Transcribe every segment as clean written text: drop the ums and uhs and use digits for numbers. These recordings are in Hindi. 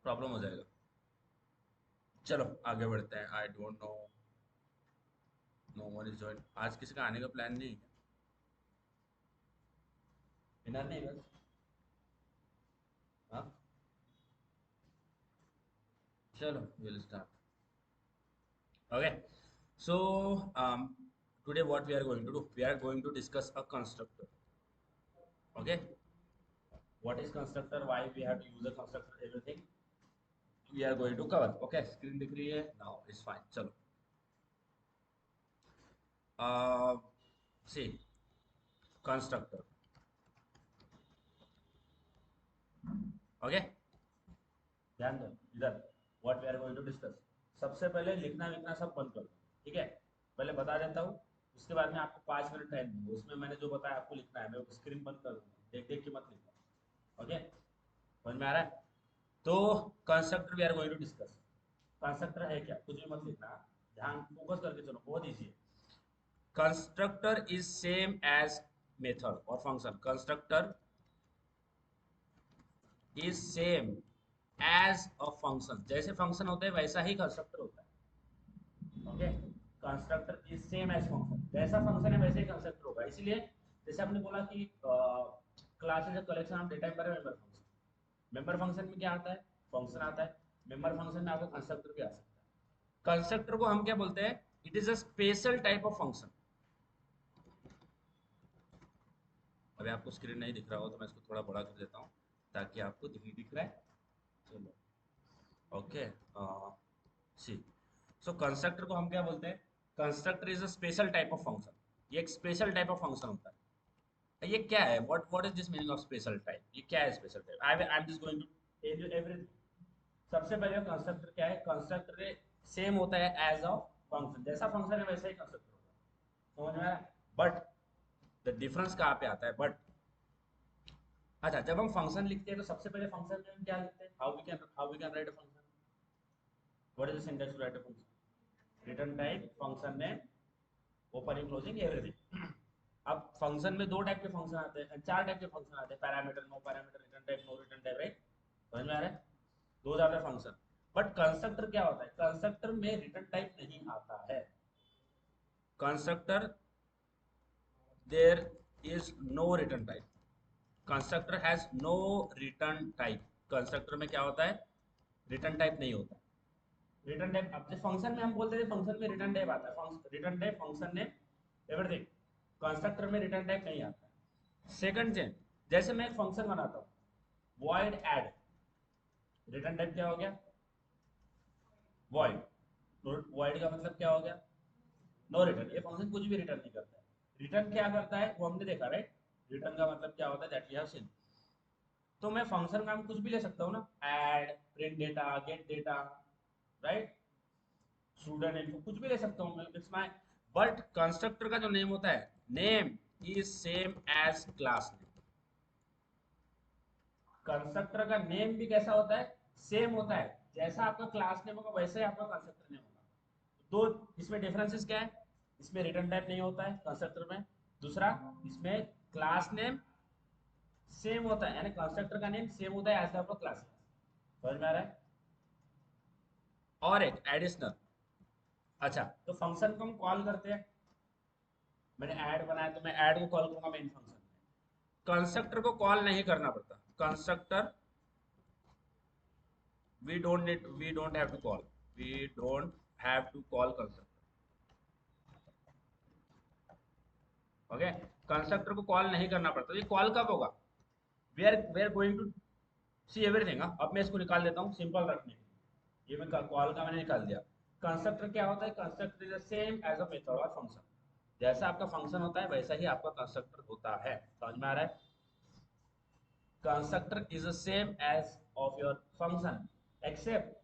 प्रॉब्लम हो जाएगा। चलो आगे बढ़ते हैं। I don't know, no one is join. आज किसी का आने का प्लान नहीं है? डिनर नहीं बस। हाँ, चलो will start. Okay, so today what we are going to do, we are going to discuss a constructor. Okay, what is constructor, why we have to use a constructor, everything we are going to cover. Okay, screen दिख रही है now, it's fine. चलो, uh, see, constructor. Okay, ध्यान दो इधर, what we are going to discuss. सबसे पहले लिखना लिखना सब बंद कर दो, ठीक है? पहले बता देता हूँ, उसके बाद में आपको 5 मिनट टाइम दूंगा, उसमें मैंने जो बताया आपको लिखना है, मैं स्क्रीन बंद कर दूंगा, देख देख के मत लिखना। ओके, समझ में आ रहा है? तो constructor we are going to discuss. Constructor है क्या, कुछ भी मत लिखना, ध्यान फोकस करके चलो, बहुत ईजी है। Constructor is same as method और function. Constructor is same as a function, जैसे फंक्शन होता है वैसा ही कंस्ट्रक्टर होता है। Okay, constructor is same as function, जैसा फंक्शन है वैसे ही कंस्ट्रक्टर होगा। इसलिए जैसे आपने बोला कि classes collection of data member member function, member function में क्या आता है, फंक्शन आता है। मेंबर फंक्शन में आपका कंस्ट्रक्टर भी आ सकता है। कंस्ट्रक्टर को हम क्या बोलते हैं? It is a special type of function. अभी आपको स्क्रीन नहीं दिख रहा हो तो मैं इसको थोड़ा बड़ा कर देता हूँ ताकि आपको दिख रहा है। चलो, ओके, सी, सो कंस्ट्रक्टर को हम क्या बोलते हैं? Constructor is a special type of function. ये एक स्पेशल टाइप ऑफ फंक्शन होता है। ये क्या है, what is this meaning of special type? ये क्या है special type? I am just going to tell you everything. सबसे पहले कंस्ट्रक्टर क्या है? कंस्ट्रक्टर सेम होता है एज अ फंक्शन, जैसा फंक्शन है वैसा ही कंस्ट्रक्टर होता है। समझ में आया? बट द डिफरेंस कहाँ पे आता है? बट अच्छा, जब हम फंक्शन लिखते हैं तो सबसे पहले फंक्शन में हम क्या लिखते हैं? How we can write a function? What is the syntax to write a function? Return type, function name, opening closing everything. अब फंक्शन में दो टाइप के फंक्शन आते हैं, चार टाइप के फंक्शन आते हैं, parameter, no parameter, return type, no return type, right? समझ में आ रहा है? दो are the function. But constructor क्या होता है? कंस्ट्रक्टर में रिटर्न टाइप नहीं आता है। Constructor, there is no return type. Constructor has no return type. Constructor में क्या होता है? रिटर्न टाइप नहीं होता। रिटर्न टाइप, अब जैसे फंक्शन में हम बोलते थे फंक्शन में रिटर्न टाइप आता है, return type, function name, everything. Constructor में रिटर्न टाइप नहीं आता है। सेकंड चेंज, जैसे मैं एक फंक्शन बनाता हूँ void add, रिटर्न टाइप क्या हो गया? void। void का मतलब क्या हो गया? No return. ये फंक्शन कुछ भी रिटर्न नहीं करता है। रिटर्न क्या करता है वो हमने देखा, राइट? रिटर्न का मतलब क्या होता है, दैट वी हैव सीन। तो मैं फंक्शन में हम कुछ भी ले सकता हूँ ना, add, print data, gate data, right? Student info, कुछ भी ले सकता हूँ मैं, इट्स माय। बट कंस्ट्रक्टर का जो नेम होता है, name is same as class name. Constructor का नेम भी कैसा होता है? सेम होता है, जैसा आपका क्लास नेम होगा वैसे ही आपका कंस्ट्रक्टर नेम होगा। दो इसमें डिफरेंसेस क्या है? इसमें रिटर्न टाइप नहीं होता है कंस्ट्रक्टर में। दूसरा, इसमें क्लास नेम सेम होता है, यानी कंस्ट्रक्टर का नेम सेम होता है एज आपका क्लास। समझ में आ रहा है? और एक एडिशनल, अच्छा, तो फंक्शन को हम कॉल करते हैं। मैंने ऐड बनाया तो मैं ऐड को कॉल करूंगा मेन फंक्शन में। कंस्ट्रक्टर को कॉल नहीं करना पड़ता। Constructor, we don't have to call, we don't have to call constructor. Okay, constructor को कॉल नहीं करना पड़ता। ये कॉल कब होगा? We are going to see everything. अब मैं इसको निकाल देता हूँ सिंपल रखने के लिए। ये मैं कॉल का मैंने निकाल दिया। कंस्ट्रक्टर क्या होता है? Constructor is same as a method और फंक्शन। जैसा आपका फंक्शन होता है वैसा ही आपका कंस्ट्रक्टर होता है। समझ में आ रहा है? constructor is the same as of your function, except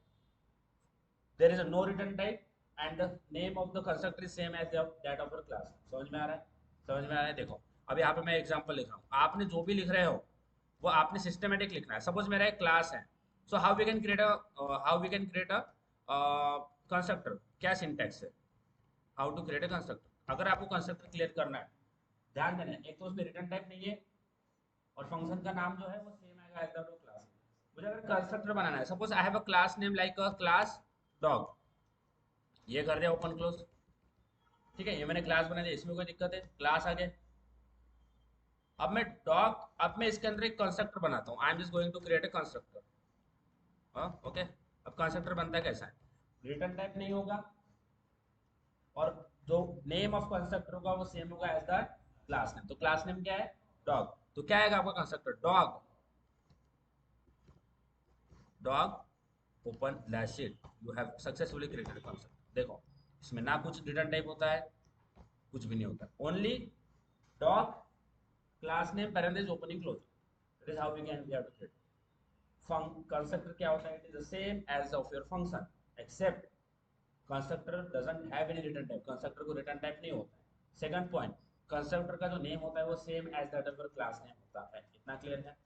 there is a no return type and the name of the constructor is same as that of your class। समझ में आ रहा है? समझ में आ रहा है? देखो, अब यहाँ पे मैं एग्जांपल लिख रहा हूँ, आपने जो भी लिख रहे हो वो आपने सिस्टमेटिक लिखना है। सपोज मेरा एक क्लास है, so how we can create a constructor, क्या सिंटैक्स है? How to create a constructor. अगर आपको कंस्ट्रक्टर क्लियर करना है, ध्यान देना एक तो उसमें रिटर्न टाइप नहीं है, और फंक्शन का नाम जो है वो सेम आएगा एज दैट ऑफ क्लास। मुझे अगर कंस्ट्रक्टर बनाना है, suppose I have a class name like a class dog, ये कर दिया ओपन क्लोज, ठीक है, ये मैंने क्लास बना दिया, इसमें कोई दिक्कत है, क्लास आ गया। अब मैं डॉग, अब मैं इसके अंदर एक कंस्ट्रक्टर बनाता हूँ, I am just going to create a constructor. हाँ ओके, अब कंस्ट्रक्टर बनता है कैसा है, रिटर्न टाइप नहीं होगा, और जो नेम ऑफ कंस्ट्रक्टर होगा वो सेम होगा एज द क्लास नेम। तो क्लास नेम क्या है, डॉग। तो क्या आएगा आपका constructor, dog, dog open lash it, you have successfully created constructor. देखो इसमें ना कुछ रिटर्न टाइप होता है, कुछ भी नहीं होता, only dog class name parenthesis opening closing, that is how we can we have to create. Constructor क्या होता है, it is the same as of your function except constructor doesn't have any return type, constructor को रिटर्न टाइप नहीं होता है। सेकंड पॉइंट, कंस्ट्रक्टर का जो नेम होता है वो same as that of your class name होता है। इतना क्लियर है,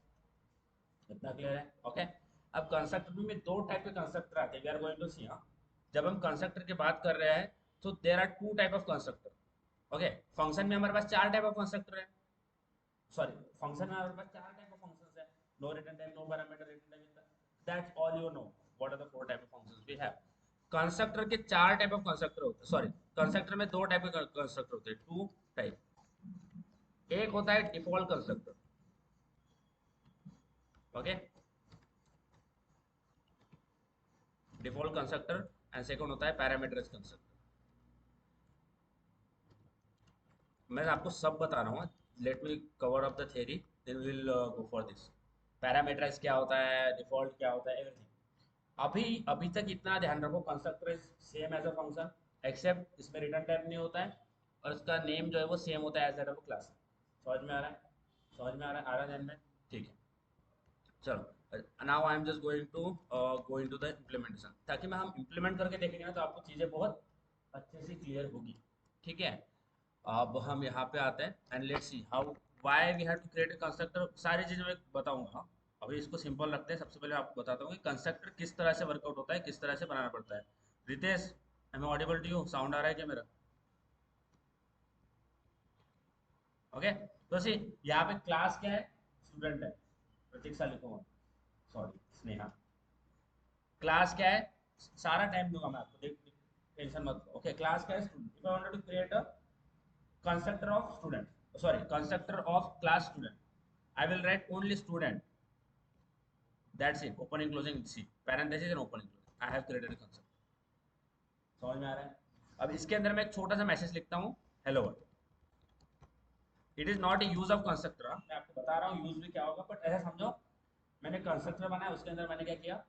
इतना क्लियर है, ओके। अब कंस्ट्रक्टर में दो टाइप के कंस्ट्रक्टर आते हैं, वी आर गोइंग टू सी। हाँ, जब हम कंस्ट्रक्टर की बात कर रहे हैं तो there are two type of constructor, okay. Function में हमारे पास चार टाइप ऑफ कंस्ट्रक्टर है, सॉरी, फंक्शन में हमारे पास चार टाइप ऑफ फंक्शंस है, no return type, no parameter, return type, that's all you know what are the four type of functions we have. Constructor के चार टाइप ऑफ कंस्ट्रक्टर होते हैं, सॉरी, कंस्ट्रक्टर में दो टाइप के कंस्ट्रक्टर होते हैं, टू टाइप। एक होता है default constructor, okay, default constructor, and second होता है पैरामीटराइज्ड कंस्ट्रक्टर। मैं आपको सब बता रहा हूँ, let me cover up the theory, then we will go for this. Parameterise क्या होता है, डिफॉल्ट क्या होता है, एवरीथिंग। अभी अभी तक इतना ध्यान रखो, constructor is same as a function except इसमें रिटर्न टाइप नहीं होता है, और इसका नेम जो है वो सेम होता है एज दैट ऑफ क्लास। समझ में आ रहा है, समझ में आ रहा है ध्यान में, ठीक है। चलो, now I am just going to go into the implementation, ताकि मैं हम इम्प्लीमेंट करके देखेंगे ना तो आपको चीज़ें बहुत अच्छे से क्लियर होगी, ठीक है। अब हम यहाँ पे आते हैं and let's see how why we have to create a constructor, सारी चीज़ें मैं बताऊंगा। अभी इसको सिंपल रखते हैं, सबसे पहले आपको बताता हूँ कि कंस्ट्रक्टर किस तरह से वर्कआउट होता है, किस तरह से बनाना पड़ता है। Ritesh, I am audible to you, sound आ रहा है क्या मेरा, ओके। तो सी यहाँ पे क्लास क्या है, स्टूडेंट है, प्रतीक्षा लिखो, सॉरी स्नेहा। क्लास क्या है, सारा टाइम दूंगा मैं आपको, देख टेंशन मत लो, ओके। क्लास क्या है, student. If I wanted to create a constructor of student, sorry constructor of class student, I will write only student, that's it, opening closing see, parenthesis and opening closing, I have created a constructor. समझ में आ रहा है। अब इसके अंदर मैं एक छोटा सा मैसेज लिखता हूँ, hello world. It is not a use of constructor, मैं आपको बता रहा हूँ यूज भी क्या होगा, बट ऐसा समझो मैंने कंस्ट्रक्टर बनाया, उसके अंदर मैंने क्या किया,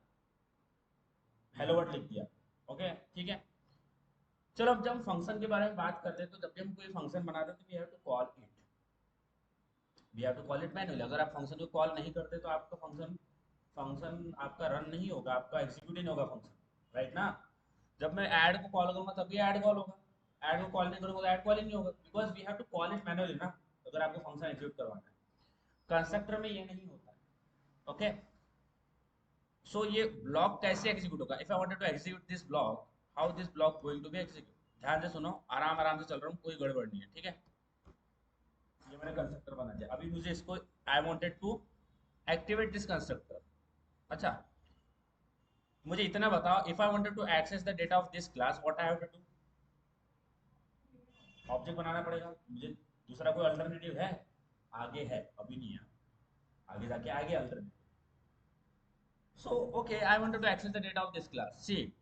हेलो वर्ड लिख दिया, ओके ठीक है। चलो अब जब हम फंक्शन के बारे में बात करते हैं, तो जब भी हम कोई फंक्शन बनाते हैं तो we have to call it, we have to call it manually. अगर आप फंक्शन को कॉल नहीं करते तो आपका फंक्शन फंक्शन आपका रन नहीं होगा, आपका एग्जीक्यूट ही नहीं होगा फंक्शन, राइट ना। जब मैं ऐड को कॉल करूंगा तभी ऐड कॉल होगा, ऐड को कॉल नहीं करूंगा तो ऐड कॉल ही नहीं होगा, because we have to call it manually ना, अगर आपको फंक्शन एग्जीक्यूट करवाना है। कंस्ट्रक्टर में ये नहीं होता है, ओके। सो ये ब्लॉक कैसे एग्जीक्यूट होगा, if I wanted to execute this block, how this block going to be execute. ध्यान से सुनो, आराम आराम से चल रहा हूँ, कोई गड़बड़ नहीं है, ठीक है। ये मैंने कंस्ट्रक्टर बना दिया, अभी मुझे इसको I wanted to activate this constructor. अच्छा, मुझे इतना बताओ, if I wanted to access the data of this class, what I have to do, object बनाना पड़ेगा मुझे, दूसरा कोई अल्टरनेटिव है, आगे है, अभी नहीं है, आगे जाके आगे alternative. So okay, I wanted to access the data of this class, see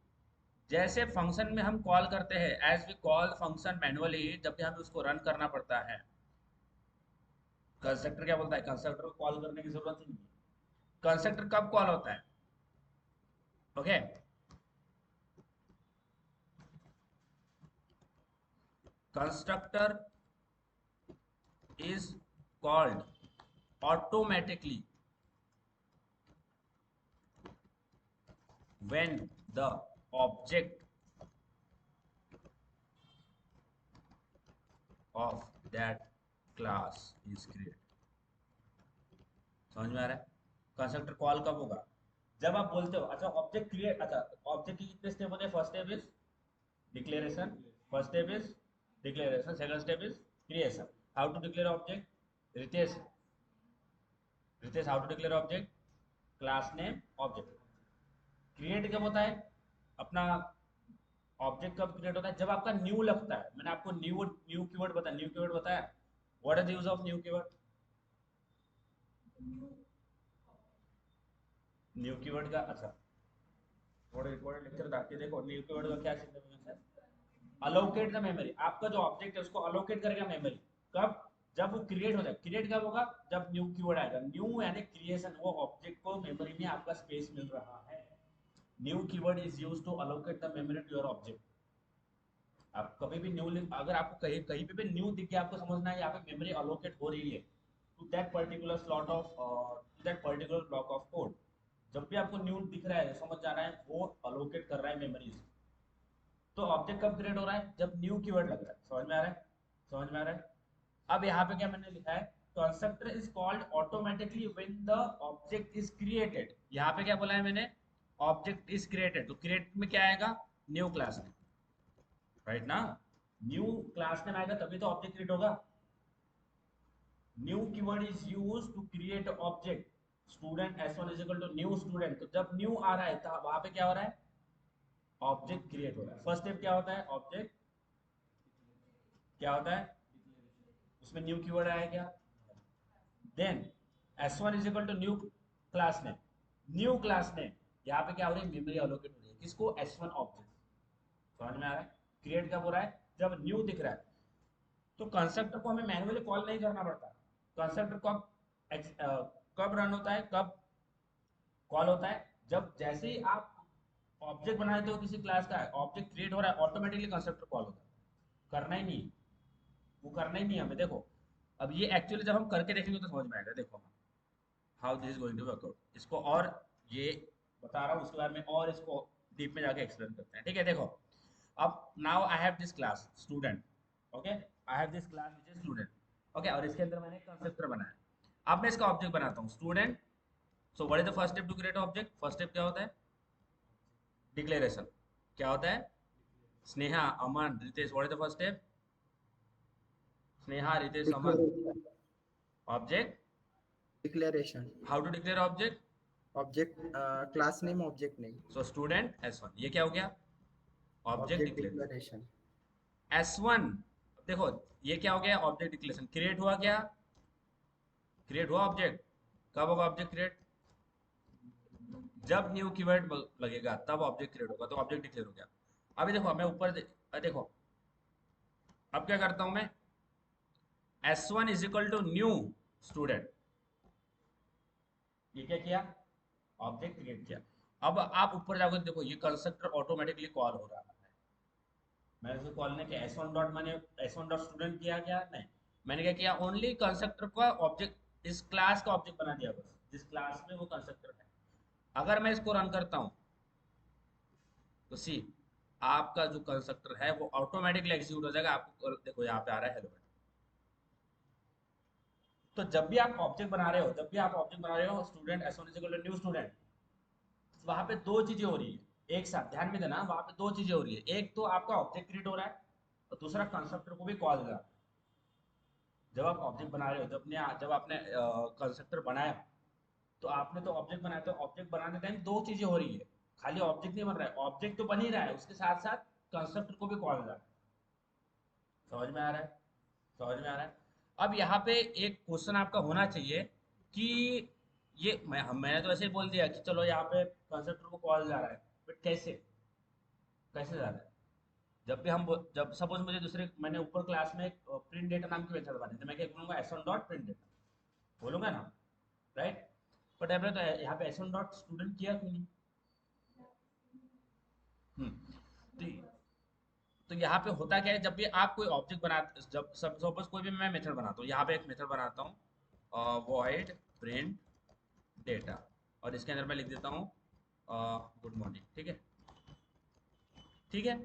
जैसे फंक्शन में हम कॉल करते हैं, as we call function manually, जब भी हमें उसको रन करना पड़ता है, कंस्ट्रक्टर क्या बोलता है, कंस्ट्रक्टर को कॉल करने की जरूरत ही नहीं है। कंस्ट्रक्टर कब कॉल होता है, okay, constructor is called automatically when the object of that class is created। समझ में आ रहा है, कंस्ट्रक्टर कॉल कब होगा, जब आप बोलते हो। अच्छा ऑब्जेक्ट क्रिएट, अच्छा ऑब्जेक्ट की कितने स्टेप होते हैं, first step is declaration, first step is declaration, second step is creation. How to declare object, Ritesh, Ritesh how to declare object, class name object. Create कब होता है अपना, ऑब्जेक्ट कब क्रिएट होता है जब आपका न्यू लगता है। मैंने आपको न्यू न्यू कीवर्ड बताया, न्यू कीवर्ड बताया। What is the use of new keyword? New keyword का अच्छा थोड़ा इंपॉर्टेंट लेक्चर ताकि देखो न्यू कीवर्ड का क्या सिग्निफिकेंस है। अलोकेट द मेमोरी, आपका जो ऑब्जेक्ट है उसको अलोकेट करेगा मेमोरी। कब? जब वो क्रिएट हो जाए। क्रिएट कब होगा? जब न्यू कीवर्ड आएगा। न्यू यानी क्रिएशन, वो ऑब्जेक्ट को मेमोरी में आपका स्पेस मिल रहा है। New keyword is used to allocate the memory to your object. आप कभी भी न्यू, अगर आपको कहीं कहीं पे भी न्यू दिख गया, आपको समझना है यहाँ पे मेमोरी अलोकेट हो रही है to that particular slot of to that particular block of code. जब भी आपको न्यू दिख रहा है समझ जाना है वो अलोकेट कर रहा है मेमोरीज। तो ऑब्जेक्ट कब क्रिएट हो रहा है? जब न्यू कीवर्ड लग रहा है। समझ में आ रहा है? समझ में आ रहा है? अब यहाँ पे क्या मैंने लिखा है, constructor is called automatically when the object is created. यहाँ पे क्या बोला है मैंने? ऑब्जेक्ट इज क्रिएटेड, तो क्रिएट में क्या आएगा? न्यू क्लास में, राइट ना? न्यू क्लास में आएगा तभी तो ऑब्जेक्ट क्रिएट होगा। New keyword is used to create object. Student s1 is equal to new student, तो जब न्यू आ रहा है तो वहां पे क्या हो रहा है? ऑब्जेक्ट क्रिएट हो रहा है। फर्स्ट स्टेप क्या होता है? ऑब्जेक्ट क्या होता है? उसमें न्यू कीवर्ड आया क्या? Then s1 is equal to new class name. New class name, यहाँ पे क्या हो रही है? मेमोरी अलोकेट हो रही है किसको? s1 object. समझ में आ रहा है? क्रिएट कब हो रहा है? जब न्यू दिख रहा है। तो कंस्ट्रक्टर को हमें मैन्युअली कॉल नहीं करना पड़ता। कंस्ट्रक्टर कब रन होता है, कब कॉल होता है? जब जैसे ही आप ऑब्जेक्ट बना देते हो किसी क्लास का, ऑब्जेक्ट क्रिएट हो रहा है, ऑटोमेटिकली कंस्ट्रक्टर कॉल होता है। करना ही नहीं, वो करना ही नहीं हमें। देखो अब ये एक्चुअली जब हम करके देखेंगे तो समझ में आएगा। देखो how this is going to work out, इसको और ये बता रहा हूँ उसके बारे में और इसको डीप में जाके एक्सप्लेन करते हैं। ठीक है, देखो अब now I have this class student. Okay, I have this class which is student. Okay, और इसके अंदर मैंने कंस्ट्रक्टर बनाया। अब मैं इसका ऑब्जेक्ट बनाता हूँ student. So what is the first step to create object? First step क्या होता है? डिक्लेरेशन। क्या होता है? Sneha, Aman, Ritesh, what is the first step? Sneha, Ritesh, Aman, declaration. Object. Declaration. How to declare object? Object class name object name. So student S1, ये क्या हो गया? Object object declaration declaration. S1। देखो ये क्या हो गया? Object declaration. क्रिएट हुआ क्या? क्रिएट हुआ ऑब्जेक्ट। कब होगा ऑब्जेक्ट क्रिएट? जब न्यू कीवर्ड लगेगा तब ऑब्जेक्ट क्रिएट होगा, तो ऑब्जेक्ट डिक्लेयर हो गया। अभी देखो मैं ऊपर देखो अब क्या करता हूं मैं? S1 is equal to new student. ये क्या किया? ऑब्जेक्ट क्रिएट किया। अब आप ऊपर जाकर देखो ये कंस्ट्रक्टर ऑटोमेटिकली कॉल हो रहा है। मैंने इसको कॉल ने किया S1 डॉट, मैंने S1 डॉट स्टूडेंट किया क्या? नहीं, मैंने क्या किया? ओनली कंस्ट्रक्टर का ऑब्जेक्ट, इस क्लास का ऑब्जेक्ट बना दिया बस, जिस क्लास में वो कंस्ट्रक्टर है। अगर मैं इसको रन करता हूं तो सी, आपका जो कंस्ट्रक्टर है वो ऑटोमेटिकली एग्जीक्यूट हो जाएगा। आपको देखो यहाँ पे आ रहा है हेलो। तो जब भी आप ऑब्जेक्ट बना रहे हो, जब भी आप ऑब्जेक्ट बना रहे हो student S1 is equal to new student, वहां पे दो चीजें हो रही है एक साथ, ध्यान में देना। वहां पे दो चीजें हो रही है, एक तो आपका ऑब्जेक्ट क्रिएट हो रहा है और दूसरा कंस्ट्रक्टर को भी कॉल कर रहा है। जब आप ऑब्जेक्ट बना रहे हो, जब आपने कंस्ट्रक्टर बनाया, तो आपने तो ऑब्जेक्ट बनाया, तो ऑब्जेक्ट बनाने टाइम दो चीजें हो रही है। खाली ऑब्जेक्ट नहीं बन रहा है, ऑब्जेक्ट तो बन ही रहा है, उसके साथ साथ कंस्ट्रक्टर को भी कॉल कर रहा है। समझ में आ रहा है? समझ में आ रहा है? अब यहाँ पे एक क्वेश्चन आपका होना चाहिए कि ये मैंने तो ऐसे ही बोल दिया कि चलो यहाँ पे कंस्ट्रक्टर को कॉल जा रहा है, बट कैसे? कैसे जा रहा है? जब भी हम जब सपोज मुझे दूसरे, मैंने ऊपर क्लास में एक प्रिंट डेटा नाम की मेथड बनाई, तो मैं क्या बोलूंगा? S1 डॉट प्रिंट डेटा बोलूंगा ना, राइट? बट हमने तो यहाँ पे S1 डॉट स्टूडेंट किया क्यों नहीं? तो यहाँ पे होता क्या है, जब भी आप कोई ऑब्जेक्ट बनाते, जब सपोज कोई भी मैं मेथड बनाता हूँ, यहाँ पे एक मेथड बनाता हूँ वॉइड प्रिंट डेटा, और इसके अंदर मैं लिख देता हूँ गुड मॉर्निंग। ठीक है, ठीक है।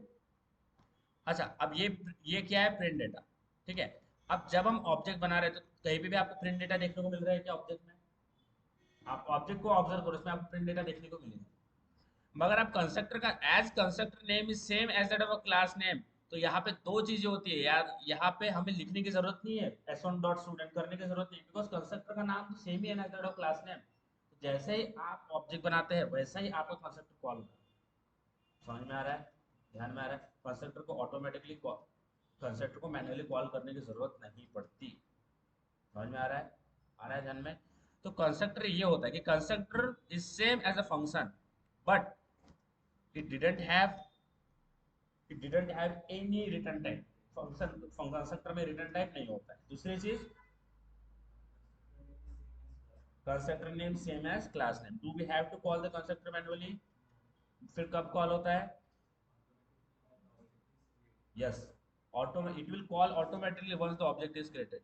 अच्छा अब ये क्या है? Print data. ठीक है। अब जब हम ऑब्जेक्ट बना रहे हैं तो कहीं पे भी आपको प्रिंट डेटा देखने को मिल रहा है क्या ऑब्जेक्ट में? आप ऑब्जेक्ट को ऑब्जर्व करो, इसमें आपको प्रिंट डेटा देखने को मिलेगा। मगर आप कंस्ट्रक्टर का as constructor name is same as that of class name, तो यहाँ पे दो चीजें होती है यार। यहाँ पे हमें लिखने की जरूरत नहीं है S1 डॉट स्टूडेंट करने की जरूरत नहीं, बिकॉज कंस्ट्रक्टर का नाम तो सेम ही है ना दैट ऑफ क्लास नेम। जैसे ही आप ऑब्जेक्ट बनाते हैं वैसा ही आपका कंस्ट्रक्टर कॉल होगा। समझ में आ रहा है? ध्यान में आ रहा है? कंस्ट्रक्टर को ऑटोमेटिकली कंस्ट्रक्टर को मैन्युअली कॉल करने की जरूरत नहीं पड़ती। समझ में आ रहा है? आ रहा है ध्यान में? तो कंस्ट्रक्टर ये होता है कि constructor is same as a function, but it didn't have any return type. Function constructor में रिटर्न टाइप नहीं होता है। दूसरी चीज, constructor name same as class name. Do we have to call the constructor manually? फिर कब कॉल होता है? Yes, auto it will call automatically once the object is created.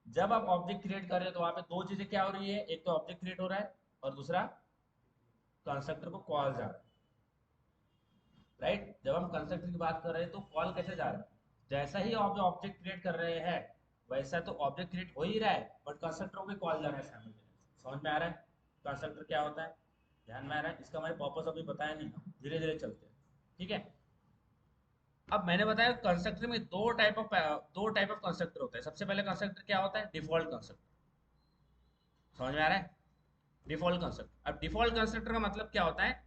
जब आप ऑब्जेक्ट क्रिएट कर रहे हो तो वहां पे दो चीजें क्या हो रही है, एक तो ऑब्जेक्ट क्रिएट हो रहा है और दूसरा कंस्ट्रक्टर को कॉल जा रहा है। राइट? जब हम कंस्ट्रक्टर की बात कर रहे हैं तो कॉल कैसे जा रहा है? जैसा ही आप जो ऑब्जेक्ट क्रिएट कर रहे हैं वैसा तो ऑब्जेक्ट क्रिएट हो ही रहा है, बट कंस्ट्रक्टर को भी कॉल जा रहा है साइमल्टेनियसली। समझ में आ रहा है कंस्ट्रक्टर क्या होता है? ध्यान में आ रहा है? इसका हमारे पर्पस अभी बताया नहीं, हम धीरे धीरे चलते हैं। ठीक है? अब मैंने बताया कंस्ट्रक्टर में दो टाइप ऑफ कंस्ट्रक्टर होता है। सबसे पहले कंस्ट्रक्टर क्या होता है? Default constructor. समझ में आ रहा है? Default constructor. अब डिफॉल्ट कंस्ट्रक्टर का मतलब क्या होता है?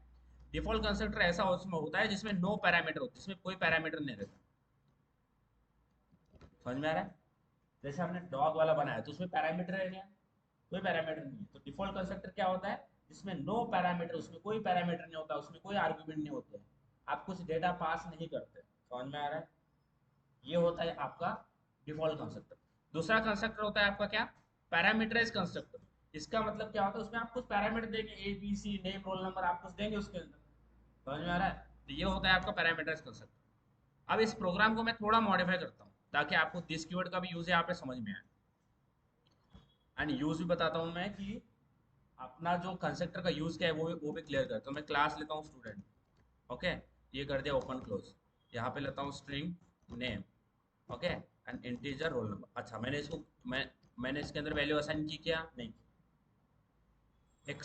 डिफॉल्ट कंस्ट्रक्टर ऐसा उसमें होता है जिसमें नो पैरामीटर होता है, जिसमें कोई पैरामीटर नहीं रहता। समझ में आ रहा है? जैसे हमने डॉग वाला बनाया तो उसमें पैरामीटर है क्या? कोई पैरामीटर नहीं है। तो डिफॉल्ट कंस्ट्रक्टर क्या होता है? जिसमें नो पैरामीटर, उसमें कोई पैरामीटर नहीं होता, उसमें कोई आर्गुमेंट नहीं होते हैं, आप कुछ डेटा पास नहीं करते। समझ में आ रहा है? ये होता है आपका डिफॉल्ट कंस्ट्रक्टर। दूसरा कंस्ट्रक्टर होता है आपका क्या? Parameterise constructor. इसका मतलब क्या होता है? उसमें आप कुछ पैरामीटर देंगे, A B C name roll number आप कुछ देंगे उसके अंदर। समझ में आ रहा है? तो ये होता है आपका पैरामीटराइज कंस्ट्रक्टर। अब इस प्रोग्राम को मैं थोड़ा मॉडिफाई करता हूँ ताकि आपको दिस कीवर्ड का भी यूज यहाँ पे समझ में आए, एंड यूज भी बताता हूँ मैं कि अपना जो कंस्ट्रक्टर का यूज क्या है वो भी क्लियर करता हूँ। मैं क्लास लेता हूँ स्टूडेंट। ओके, ये कर दिया ओपन क्लोज। यहाँ पे लेता हूँ string name. Okay, and integer roll number. अच्छा, मैंने इसके अंदर वैल्यू असाइन की क्या? नहीं। एक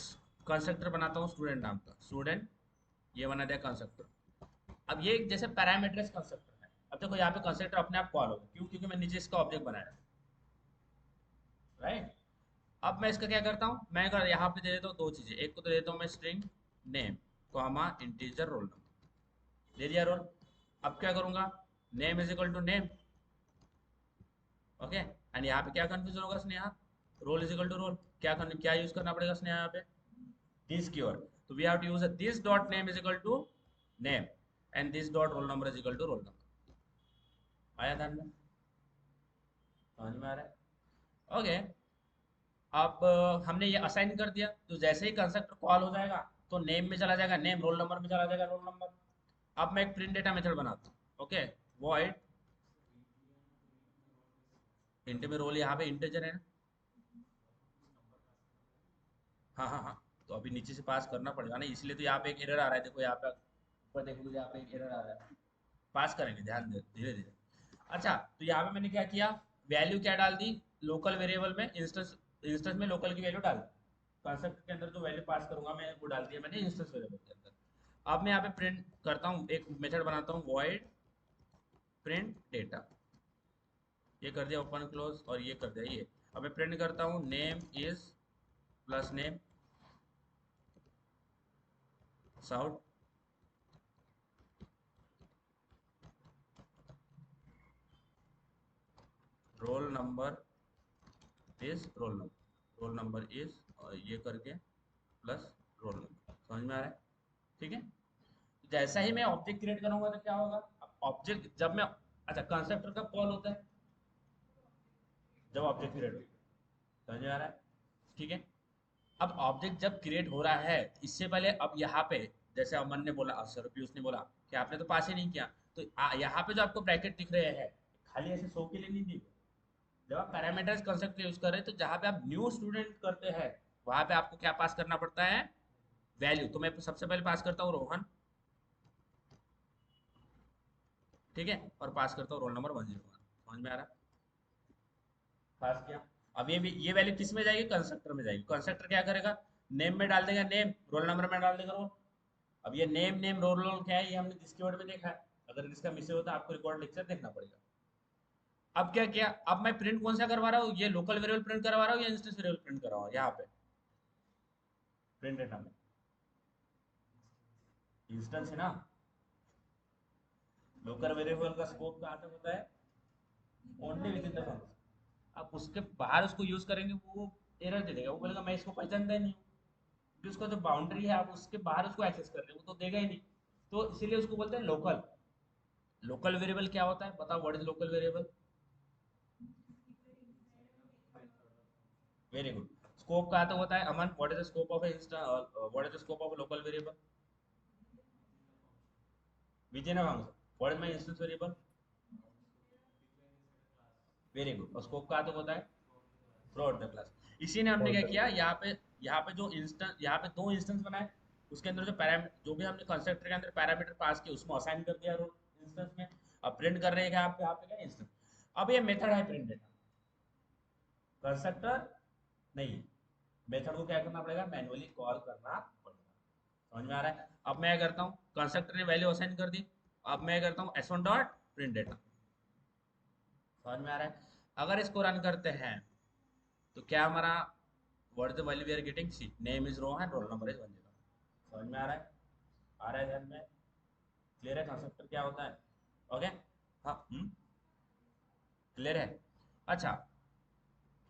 कंस्ट्रक्टर बनाता हूँ स्टूडेंट नाम का, स्टूडेंट, ये बना दिया कंस्ट्रक्टर। अब ये एक जैसे पैरामीटर्स कंस्ट्रक्टर है। अब देखो यहाँ पे कंस्ट्रक्टर अपने आप कॉल होगा, क्यों? क्योंकि मैं नीचे इसका ऑब्जेक्ट बनाया। राइट? अब मैं इसका क्या करता हूँ, मैं अगर यहाँ पे दे देता हूँ दो चीजें। एक को तो दे देता हूँ मैं string name comma integer roll number, दे दिया रोल। अब क्या करूंगा? Name is equal to name. Okay, and यहाँ पे क्या कंफ्यूजन होगा Sneha? Roll is equal to roll. क्या यूज करना पड़ेगा स्नेहा यहाँ पे? This keyword. तो we have to use this dot name is equal to name and this dot roll number is equal to roll number. आया ध्यान में? समझ में आ रहा है? ओके। अब हमने ये असाइन कर दिया तो जैसे ही कंस्ट्रक्टर कॉल हो जाएगा तो नेम में चला जाएगा नेम, रोल नंबर में चला जाएगा रोल नंबर। अब मैं एक प्रिंट डेटा मेथड बनाता हूँ। ओके, वॉइड इंट में रोल, यहाँ पे इंटीजर है ना? हाँ हाँ हाँ, तो अभी नीचे से पास करना पड़ेगा ना, इसलिए तो यहाँ पे एक एरर आ रहा है। देखो यहाँ पे ऊपर देखोगे, यहाँ पे एक एरर आ रहा है। पास करेंगे, ध्यान दे, धीरे धीरे। अच्छा, तो यहाँ पे मैंने क्या किया? वैल्यू क्या डाल दी? लोकल वेरिएबल में इंस्टेंस, इंस्टेंस में लोकल की वैल्यू डाल दी। कंसेप्ट के अंदर जो वैल्यू पास करूंगा मैं वो डाल दिया मैंने इंस्टेंस वेरिएबल के अंदर। अब मैं यहाँ पे प्रिंट करता हूँ, एक मेथड बनाता हूँ वॉइड प्रिंट डेटा। ये कर दिया ओपन क्लोज और ये कर दिया ये। अब मैं प्रिंट करता हूँ name is plus name sout, roll number is roll number is, और ये करके प्लस रोल नंबर। समझ में आ रहा है? ठीक है? जैसा ही मैं ऑब्जेक्ट क्रिएट करूंगा तो क्या होगा? ऑब्जेक्ट जब मैं, अच्छा, कंस्ट्रक्टर कब कॉल होता है? जब ऑब्जेक्ट क्रिएट होता है। समझ में आ रहा है? ठीक है। अब ऑब्जेक्ट जब क्रिएट हो रहा है, इससे पहले अब यहाँ पे जैसे अमन ने बोला, सर पीयूष ने बोला कि आपने तो पास ही नहीं किया, तो यहाँ पे जो आपको ब्रैकेट दिख रहे हैं खाली ऐसे शो के लिए नहीं दी। जब आप पैरामीटर्स कंसेप्ट यूज कर रहे हैं तो जहाँ पे आप न्यू स्टूडेंट करते हैं वहां पे आपको क्या पास करना पड़ता है? वैल्यू। तो मैं सबसे पहले पास करता हूँ रोहन। ठीक है, और पास करता हूँ रोल नंबर 101। समझ में आ रहा? पास किया। अब ये वैल्यू किस में जाएगी? कंस्ट्रक्टर में जाएगी। कंस्ट्रक्टर क्या करेगा? नेम में डाल देगा नेम, रोल नंबर में डाल देगा रोल। अब ये नेम नेम रोल रोल क्या है, ये हमने जिस कीवर्ड में देखा है। अगर इसका मिस होता है आपको रिकॉर्ड लेक्चर देखना पड़ेगा। अब क्या किया? अब मैं प्रिंट कौन सा करवा रहा हूँ? ये लोकल वेरिएबल प्रिंट करवा रहा हूँ या इंस्टेंस वेरिएबल प्रिंट कर रहा हूँ यहाँ पे? प्रिंट डेटा में इंस्टेंस है ना, लोकल वेरिएबल का स्कोप कहाँ तक होता है, only with in the function. आप उसके बाहर उसको यूज करेंगे वो एरर दे देगा, वो बोलेगा मैं इसको पहचानता ही नहीं हूँ, क्योंकि उसका जो बाउंड्री है आप उसके बाहर उसको एक्सेस कर रहे हो, वो तो देगा ही नहीं। तो इसीलिए उसको बोलते हैं लोकल। लोकल वेरिएबल क्या होता है, बताओ what is local variable. Very good. Scope कहाँ तक होता है Aman, what is the scope of what is the scope of local variable within a function, what is my instance variable. Very good. और स्कोप कहाँ तक होता है, थ्रू आउट द क्लास। इसी ने हमने क्या किया यहाँ पे जो इंस्टेंस, यहाँ पे दो इंस्टेंस बनाए, उसके अंदर जो पैरामीटर जो भी हमने कंस्ट्रक्टर के अंदर पैरामीटर पास किए उसमें असाइन कर दिया रोल इंस्टेंस में। अब प्रिंट कर रहे हैं आप यहाँ पे क्या इंस्टेंस। अब ये मेथड है प्रिंट डेटा, कंस्ट्रक्टर नहीं। मेथड को क्या करना पड़ेगा, मैनुअली कॉल करना पड़ेगा। समझ में आ रहा है। अब मैं क्या करता हूँ, कंस्ट्रक्टर ने वैल्यू असाइन कर दी, अब मैं करता हूँ s1 डॉट प्रिंट डेटा। समझ में आ रहा है। अगर इसको रन करते हैं तो क्या हमारा, what is the value we are getting, see name is Rohan, roll number is 10। समझ में आ रहा है, आ रहा है ध्यान में, क्लियर है कंसेप्ट क्या होता है। ओके, हाँ क्लियर है। अच्छा,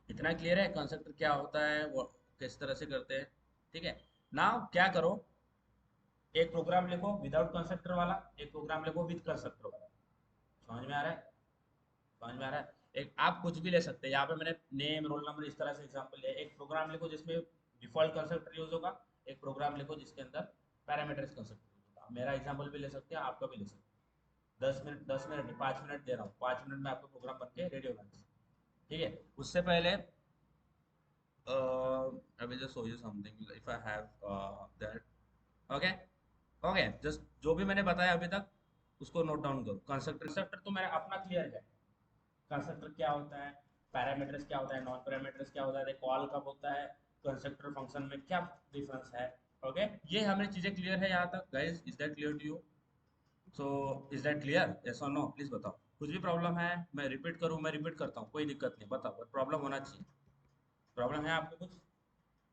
इतना क्लियर है कंसेप्ट क्या होता है, वो किस तरह से करते हैं। ठीक है, नाउ क्या करो, एक प्रोग्राम लिखो विदाउट कंस्ट्रक्टर वाला, एक प्रोग्राम लिखो विद कंस्ट्रक्टर वाला। समझ में आ रहा है, समझ में आ रहा है। एक आप कुछ भी ले सकते हैं, यहाँ पे मैंने नेम रोल नंबर इस तरह से एग्जांपल लिया। एक प्रोग्राम लिखो जिसमें डिफॉल्ट कंस्ट्रक्टर यूज होगा, एक प्रोग्राम लिखो जिसके अंदर पैरामीटर्स कंस्ट्रक्टर यूज होगा। मेरा एग्जांपल भी ले सकते हैं, आपका भी ले सकते हैं। 10 मिनट, 10 मिनट 5 मिनट दे रहा हूँ, 5 मिनट में आपका प्रोग्राम बन के रेडी होगा। ठीक है, उससे पहले I will just show you something if I have that. Okay, okay, just जो भी मैंने बताया अभी तक उसको नोट डाउन करो। कंस्ट्रक्टर कंस्ट्रक्टर तो मेरा अपना क्लियर है, कंस्ट्रक्टर क्या होता है, पैरामीटर्स क्या होता है, नॉन पैरामीटर्स क्या होता है, कॉल कब होता है, कंस्ट्रक्टर फंक्शन में क्या डिफरेंस है। ओके, ये हमें चीजें क्लियर है यहाँ तक guys, is that clear to you. So is that clear, yes और नो, प्लीज बताओ। कुछ भी प्रॉब्लम है मैं रिपीट करूँ, मैं रिपीट करता हूँ, कोई दिक्कत नहीं, बताओ, बट प्रॉब्लम होना चाहिए। प्रॉब्लम है आपको कुछ,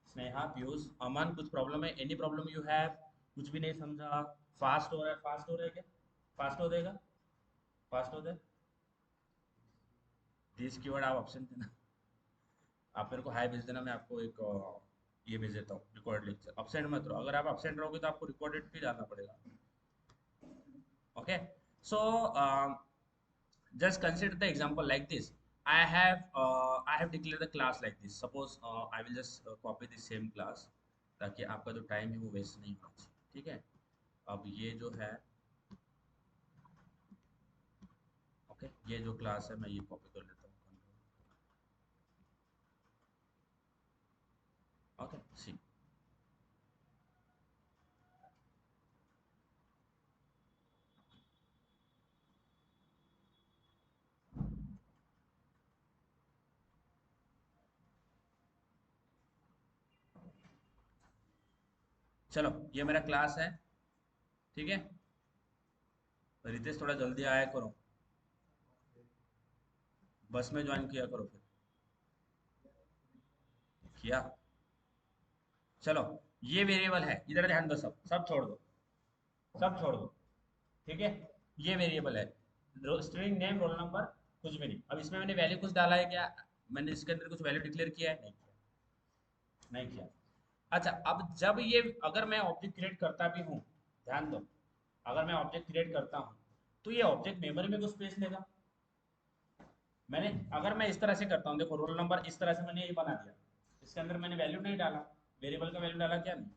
स्नेहा, पीयूष, अमन, कुछ प्रॉब्लम है, एनी प्रॉब्लम यू हैव, कुछ भी नहीं समझा, फास्ट हो रहा है, फास्ट हो रहा है क्या, फास्ट हो देगा, फास्ट हो दे। दिस कीवर्ड आप ऑप्शन देना, आप मेरे को हाई भेज देना, मैं आपको एक ये भेज देता हूँ रिकॉर्ड लेक्चर। अपसेंट मत रहो, अगर आप अपसेंट रहोगे तो आपको रिकॉर्डेड भी डालना पड़ेगा। Okay, so just consider the example like this. I have declared the class like this. Suppose I will just copy the same class, ताकि आपका जो टाइम है वो वेस्ट नहीं होना चाहिए। ठीक है, अब ये जो है, ओके, ये जो क्लास है मैं ये कॉपी कर लेता हूँ। ओके, सी, चलो ये मेरा क्लास है। ठीक है, रितेश थोड़ा जल्दी आया करो, बस में ज्वाइन किया करो फिर। किया, चलो ये वेरिएबल है, इधर ध्यान दो, सब सब छोड़ दो, सब छोड़ दो। ठीक है, ये वेरिएबल है, स्ट्रिंग नेम रोल नंबर, कुछ भी नहीं। अब इसमें मैंने वैल्यू कुछ डाला है क्या, मैंने इसके अंदर कुछ वैल्यू डिक्लेयर किया है, नहीं किया, नहीं किया। अच्छा, अब जब ये, अगर मैं ऑब्जेक्ट क्रिएट करता भी हूँ, ध्यान दो, अगर मैं ऑब्जेक्ट क्रिएट करता हूँ तो ये ऑब्जेक्ट मेमोरी में कुछ स्पेस लेगा। मैंने, अगर मैं इस तरह से करता हूँ, देखो रोल नंबर इस तरह से मैंने ये बना दिया, इसके अंदर मैंने वैल्यू नहीं डाला, वेरिएबल का वैल्यू डाला क्या, नहीं।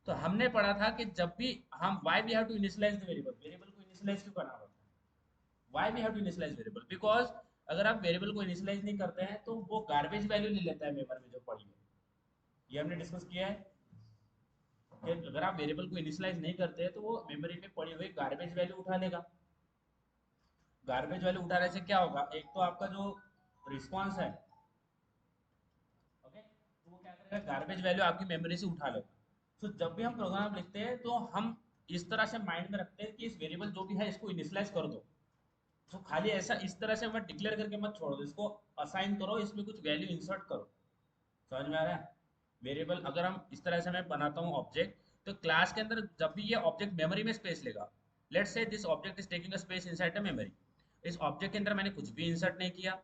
तो हमने पढ़ा था कि जब भी हम why we have to initialise the variable, variable को इनिशियलाइज क्यों करना पड़ता है, why we have to initialise variable, because अगर आप वेरिएबल को इनिशियलाइज नहीं करते हैं तो वो गार्बेज वैल्यू ले लेता है मेमोरी में जो पड़ी है। ये हमने डिस्कस किया है कि अगर आप वेरिएबल को इनिशियलाइज नहीं करते हैं तो वो मेमोरी में पड़ी हुई गार्बेज वैल्यू उठा लेगा। गार्बेज वैल्यू उठाने से क्या होगा, एक तो आपका जो रिस्पॉन्स है, ओके, तो वो क्या करेगा, गार्बेज वैल्यू आपकी मेमोरी से उठा लेगा। तो जब भी हम प्रोग्राम लिखते हैं तो हम इस तरह से माइंड में रखते हैं कि इस वेरिएबल जो भी है इसको इनिशियलाइज कर दो। तो खाली ऐसा इस तरह से मत डिक्लेयर करके मत छोड़ दो, इसको असाइन करो, इसमें कुछ वैल्यू इंसर्ट करो। समझ में आ रहा है। वेरिएबल अगर हम इस तरह से मैं बनाता हूँ ऑब्जेक्ट, तो क्लास के अंदर जब भी ये ऑब्जेक्ट मेमोरी में स्पेस लेगा, let's say this object is taking a space inside the memory, इस ऑब्जेक्ट के अंदर मैंने कुछ भी इंसर्ट नहीं किया।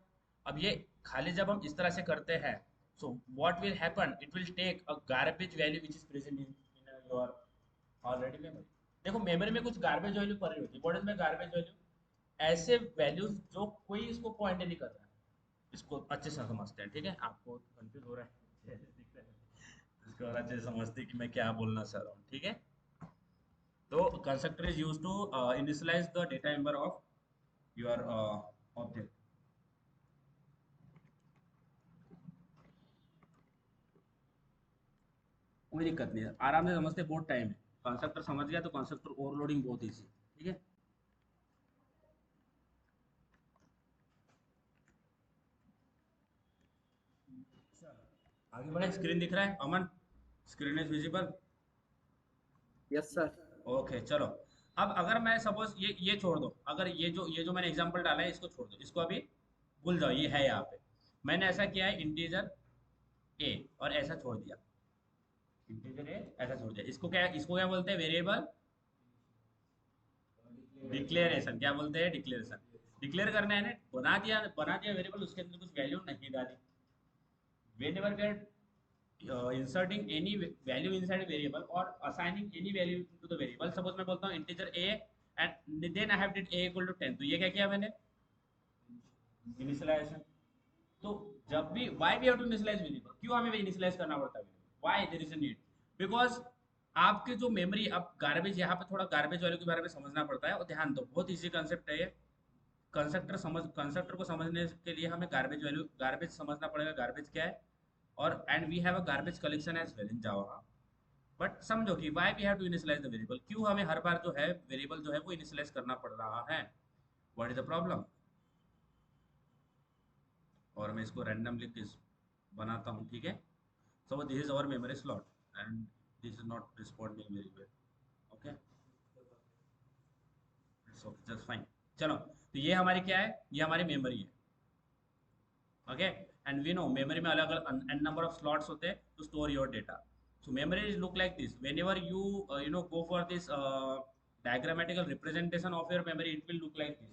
अब ये खाली जब हम इस तरह से करते हैं, so what will happen, it will take a garbage value which is present in your already memory. देखो मेमोरी में कुछ गार्बेज वैल्यू पड़ी होती है, what is my garbage value, values वैल्यूज जो कोई इसको पॉइंट नहीं कर रहा है। इसको अच्छे से समझते हैं, ठीक है, आपको कंफ्यूज हो रहा है इसको और अच्छे से समझते हैं कि मैं क्या बोलना चाह रहा हूँ, ठीक है। तो constructor is used to initialise the data member of your object. कोई दिक्कत नहीं है, आराम से समझते, बहुत टाइम है। कंस्ट्रक्टर समझ गया तो कंस्ट्रक्टर ओवरलोडिंग बहुत ईजी, ठीक है। आगे बढ़े, स्क्रीन दिख रहा है Aman, screen is visible. Yes sir. Okay चलो। अब अगर मैं सपोज ये छोड़ दो, अगर ये जो मैंने एग्जांपल डाला है इसको छोड़ दो, इसको अभी भूल जाओ, ये है यहाँ पे। मैंने ऐसा किया है इंटीजर ए और ऐसा छोड़ दिया, इंटीजर ए ऐसा छोड़ दिया, इसको क्या बोलते हैं, वेरिएबल डिक्लेरेशन। क्या बोलते हैं, डिक्लेरेशन। डिक्लेयर करना है ना, बना दिया वेरिएबल, उसके अंदर कुछ वैल्यू नहीं डाली। whenever we are inserting any value inside a variable or assigning any value to the variable, suppose मैं बोलता हूँ integer a and then I have did a equal to 10, तो ये क्या किया मैंने, इनिशियलाइजेशन। तो जब भी why we have to initialize variable, क्यों हमें इनिशियलाइज करना पड़ता है, why there is a need, because आपके जो मेमोरी, अब गार्बेज, यहाँ पे थोड़ा गार्बेज वैल्यू के बारे में समझना पड़ता है, और ध्यान दो बहुत इजी कंसेप्ट है ये। कंस्ट्रक्टर को समझने के लिए हमें गार्बेज समझना पड़ेगा, गार्बेज क्या है, और and we have a garbage collection as well in Java. But समझो कि why we have to initialise the variable, क्यों हमें हर बार जो है वेरिएबल जो है वो इनिशियलाइज करना पड़ रहा है, व्हाट इज द प्रॉब्लम। और मैं इसको रैंडमली बनाता हूँ, ठीक है। So this is our memory slot and this is not responding very well, okay, it's okay, just fine. चलो, तो ये हमारी क्या है, ये हमारी मेमोरी है, okay. And we know memory में अलग अलग एन नंबर ऑफ स्लॉट्स होते हैं to store your data. So memory look like this, when ever you go for this diagrammatical representation of your memory, it will look like this.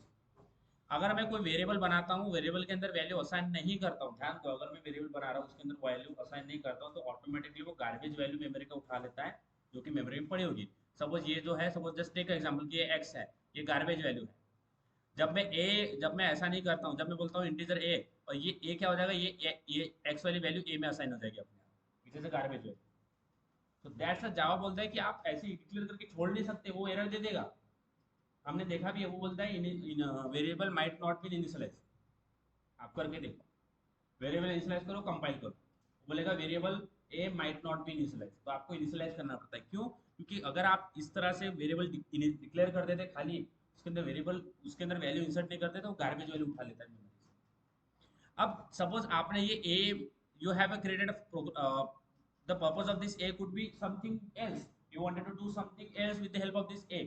अगर मैं कोई वेरिएबल बनाता हूँ, वेरिएबल के अंदर वैल्यू असाइन नहीं करता हूँ, ध्यान दो, अगर मैं वेरिएबल बना रहा हूँ उसके अंदर वैल्यू असाइन नहीं करता हूँ, तो ऑटोमेटिकली वो गार्बेज वैल्यू मेमोरी का उठा लेता है, जो कि मेमोरी में पड़ी होगी। सपोज ये जो है, सपोज जस्ट टेक एग्जांपल कि ये एक्स है, ये गार्बेज वैल्यू है। जब मैं ऐसा नहीं करता हूँ, जब मैं बोलता हूँ इंटीजर ए, और ये ए क्या हो जाएगा, ये एक्स वाली वैल्यू ए में असाइन हो जाएगी अपने आप, पीछे से गार्बेज वैल्यू। तो दैट्स अ जावा बोलता है कि आप ऐसे ही डिक्लेयर करके छोड़ नहीं सकते, वो एरर दे देगा। हमने देखा भी है, वो बोलता है इन variable might not be initialise. आप करके देखो, वेरिएबल इनिशियलाइज करो, कंपाइल करो, बोलेगा variable A might not be initialise, तो आपको इनिशियलाइज करना पड़ता है, क्यों, क्योंकि अगर आप इस तरह से वेरिएबल डिक्लेयर कर देते खाली, उसके अंदर वेरिएबल, उसके अंदर वैल्यू इंसर्ट नहीं करते, तो गार्बेज वैल्यू उठा लेता है मेमोरी से। अब सपोज आपने ये A, you have created the purpose of this A could be something else, you wanted to do something else with the help of this A,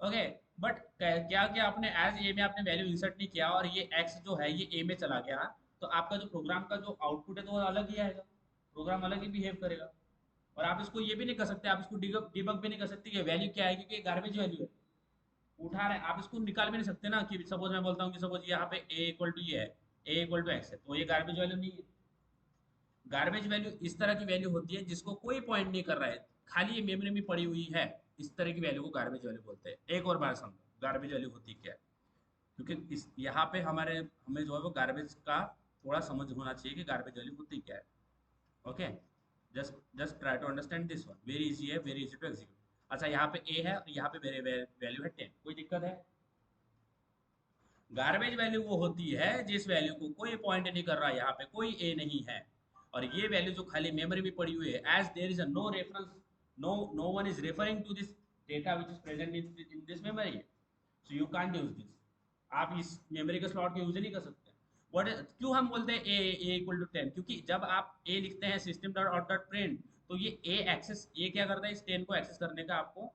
okay. But क्या क्या आपने एज ए में आपने वैल्यू इंसर्ट नहीं किया, और ये एक्स जो है ये ए में चला गया, तो आपका जो प्रोग्राम का जो आउटपुट है तो वो अलग ही आएगा, प्रोग्राम अलग ही बिहेव करेगा। और आप इसको ये भी नहीं कर सकते, आप इसको डिबग भी नहीं कर सकते कि वैल्यू क्या है, क्योंकि ये गार्बेज वैल्यू है, उठा रहे हैं, आप इसको निकाल भी नहीं सकते ना, कि सपोज मैं बोलता हूँ कि सपोज यहाँ पे ए इक्वल टू ये है, ए इक्वल टू एक्स है, तो ये गार्बेज वैल्यू नहीं है। गार्बेज वैल्यू इस तरह की वैल्यू होती है जिसको कोई पॉइंट नहीं कर रहा है, खाली ये मेमोरी में पड़ी हुई है, इस तरह की वैल्यू को गार्बेज वैल्यू बोलते हैं। एक और बार समझो गार्बेज वैल्यू होती क्या है, क्योंकि इस यहाँ पे हमें जो है वो गार्बेज का थोड़ा समझ होना चाहिए कि गार्बेज वैल्यू होती क्या है, okay. Just try to understand this one, very easy है, वेरी इजी टू एग्जीक्यूट। अच्छा, यहाँ पे ए है और यहाँ पे मेरे वैल्यू है 10, कोई दिक्कत है। गार्बेज वैल्यू वो होती है जिस वैल्यू को कोई पॉइंट नहीं कर रहा, यहाँ पे कोई ए नहीं है, और ये वैल्यू जो खाली मेमोरी में पड़ी हुई है, as there is no reference, no one is referring to this data which is present in this memory, so you can't use this. आप इस मेमोरी के स्लॉट को यूज नहीं कर सकते। व्हाट, क्यों हम बोलते हैं ए इक्वल टू 10, क्योंकि जब आप ए लिखते हैं system dot out dot print, तो ये ए एक्सेस, ये क्या करता है, इस 10 को एक्सेस करने का आपको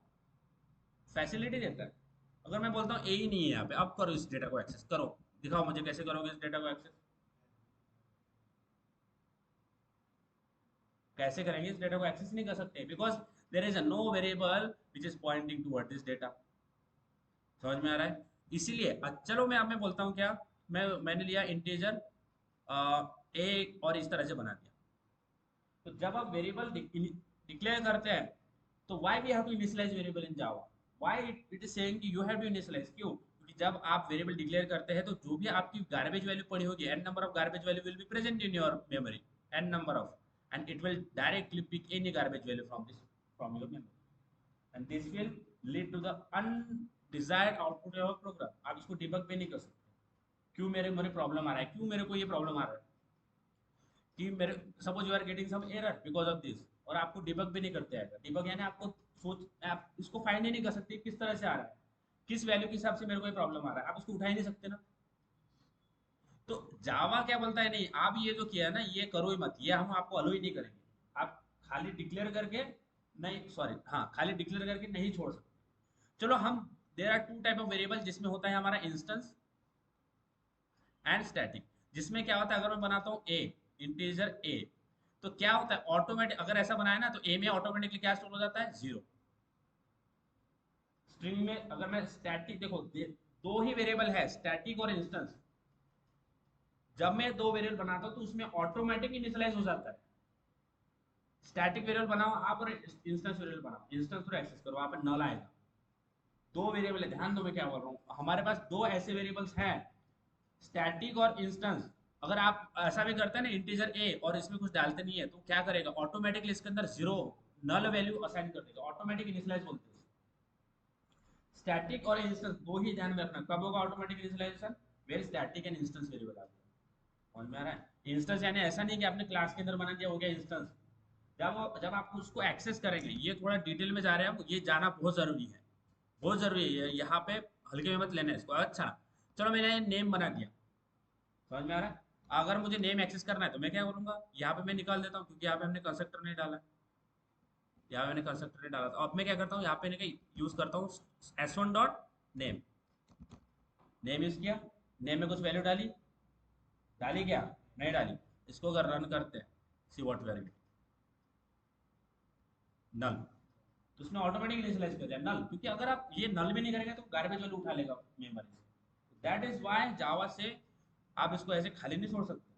फैसिलिटी देता है। अगर मैं बोलता हूँ ए ही नहीं है यहाँ पे, अब करो इस डेटा को एक्सेस करो, दिखाओ मुझे कैसे करोगे इस डेटा को एक्सेस। कैसे करेंगे? इस डेटा को एक्सेस नहीं कर सकते because there is a no variable which is pointing toward this data. समझ में आ रहा है? इसीलिए चलो मैं आप में बोलता हूँ क्या, मैंने लिया इंटीजर ए और इस तरह से बना दिया। तो जब आप वेरिएबल डिक्लेयर करते हैं तो why we have to initialise variable in Java, why it is saying कि यू हैव टू इनिशियलाइज, क्यों? क्योंकि जब आप वेरिएबल डिक्लेयर करते हैं तो जो भी आपकी गार्बेज वैल्यू पड़ी होगी, an number of garbage value will be present in your memory, an number of, and it will directly pick any garbage value from your memory, and this will lead to the undesired output of program. आप इसको डिबग भी नहीं कर सकते, क्यों मेरे मेरे प्रॉब्लम आ रहा है, क्यों मेरे को ये प्रॉब्लम आ रहा है, कि मेरे suppose you are getting some error because of this, और आपको डिबग भी नहीं करते आएगा। डिबग यानी आपको सोच, आप इसको फाइंड ही नहीं कर सकते किस तरह से आ रहा है, किस वैल्यू के हिसाब से मेरे को ये प्रॉब्लम आ रहा है, आप इसको उठा ही नहीं सकते ना। तो जावा क्या बोलता है, नहीं आप ये जो किया है ना ये करो ही मत, ये हम आपको अलो ही नहीं करेंगे। आप खाली डिक्लेयर करके, नहीं सॉरी, हाँ खाली डिक्लेयर करके नहीं छोड़ सकते। चलो हम, there are two type of variable, जिसमें होता है हमारा इंस्टेंस एंड स्टैटिक। जिसमें क्या होता है, अगर मैं बनाता हूँ ए, इंटीजर ए, तो क्या होता है ऑटोमेटिक, अगर ऐसा बनाया ना तो ए में ऑटोमेटिकली क्या स्टोर हो जाता है, जीरो। स्ट्रिंग में अगर मैं स्टैटिक, देखो दो ही वेरिएबल है, स्टैटिक और इंस्टेंस। जब मैं दो वेरिएबल बनाता हूँ तो उसमें ऑटोमेटिक इनिशियलाइज हो जाता है। स्टैटिक वेरिएबल बनाओ आप और इंस्टेंस वेरिएबल बनाओ, इंस्टेंस को एक्सेस करो, वहां पर नल आएगा। दो वेरिएबल है, ध्यान दो मैं क्या बोल रहा हूँ, हमारे पास दो ऐसे वेरिएबल्स हैं, स्टैटिक और इंस्टेंस। अगर आप ऐसा भी करते हैं ना इंटीजर ए और इसमें कुछ डालते नहीं है तो क्या करेगा, ऑटोमेटिकली इसके अंदर जीरो नल वैल्यू असाइन कर देगा, ऑटोमेटिक इनिशियलाइज बोलते हैं। स्टैटिक और इंस्टेंस दो ही ध्यान में रखना, कब होगा automatic initialisation, where static and instance variable आ गया। समझ में आ रहा है? इंस्टेंस यानी ऐसा नहीं कि आपने क्लास के अंदर बना दिया हो गया इंस्टेंस। जब आप उसको एक्सेस करेंगे, ये थोड़ा डिटेल में जा रहे हैं, ये जाना बहुत जरूरी है, बहुत जरूरी है यहाँ पे, हल्के में मत लेना इसको। अच्छा चलो मैंने नेम बना दिया, समझ में आ रहा है? अगर मुझे नेम एक्सेस करना है तो मैं क्या करूंगा, यहाँ पे मैं निकाल देता हूँ, क्योंकि यहाँ पे हमने कंस्ट्रक्टर नहीं डाला, यहाँ मैंने कंस्ट्रक्टर नहीं डाला, तो अब मैं क्या करता हूँ, यहाँ पे यूज करता हूँ s1 dot name. Name use किया, नेम में कुछ वैल्यू डाली, डाली क्या, नहीं डाली, इसको अगर रन करते हैं, सी व्हाट वेरी नल, तो उसने ऑटोमेटिक इनिशियलाइज कर दिया नल, क्योंकि अगर आप ये नल भी नहीं करेंगे तो गार्बेज वैल्यू उठा लेगा मेमोरी से। दैट इज व्हाई जावा से आप इसको ऐसे खाली नहीं छोड़ सकते।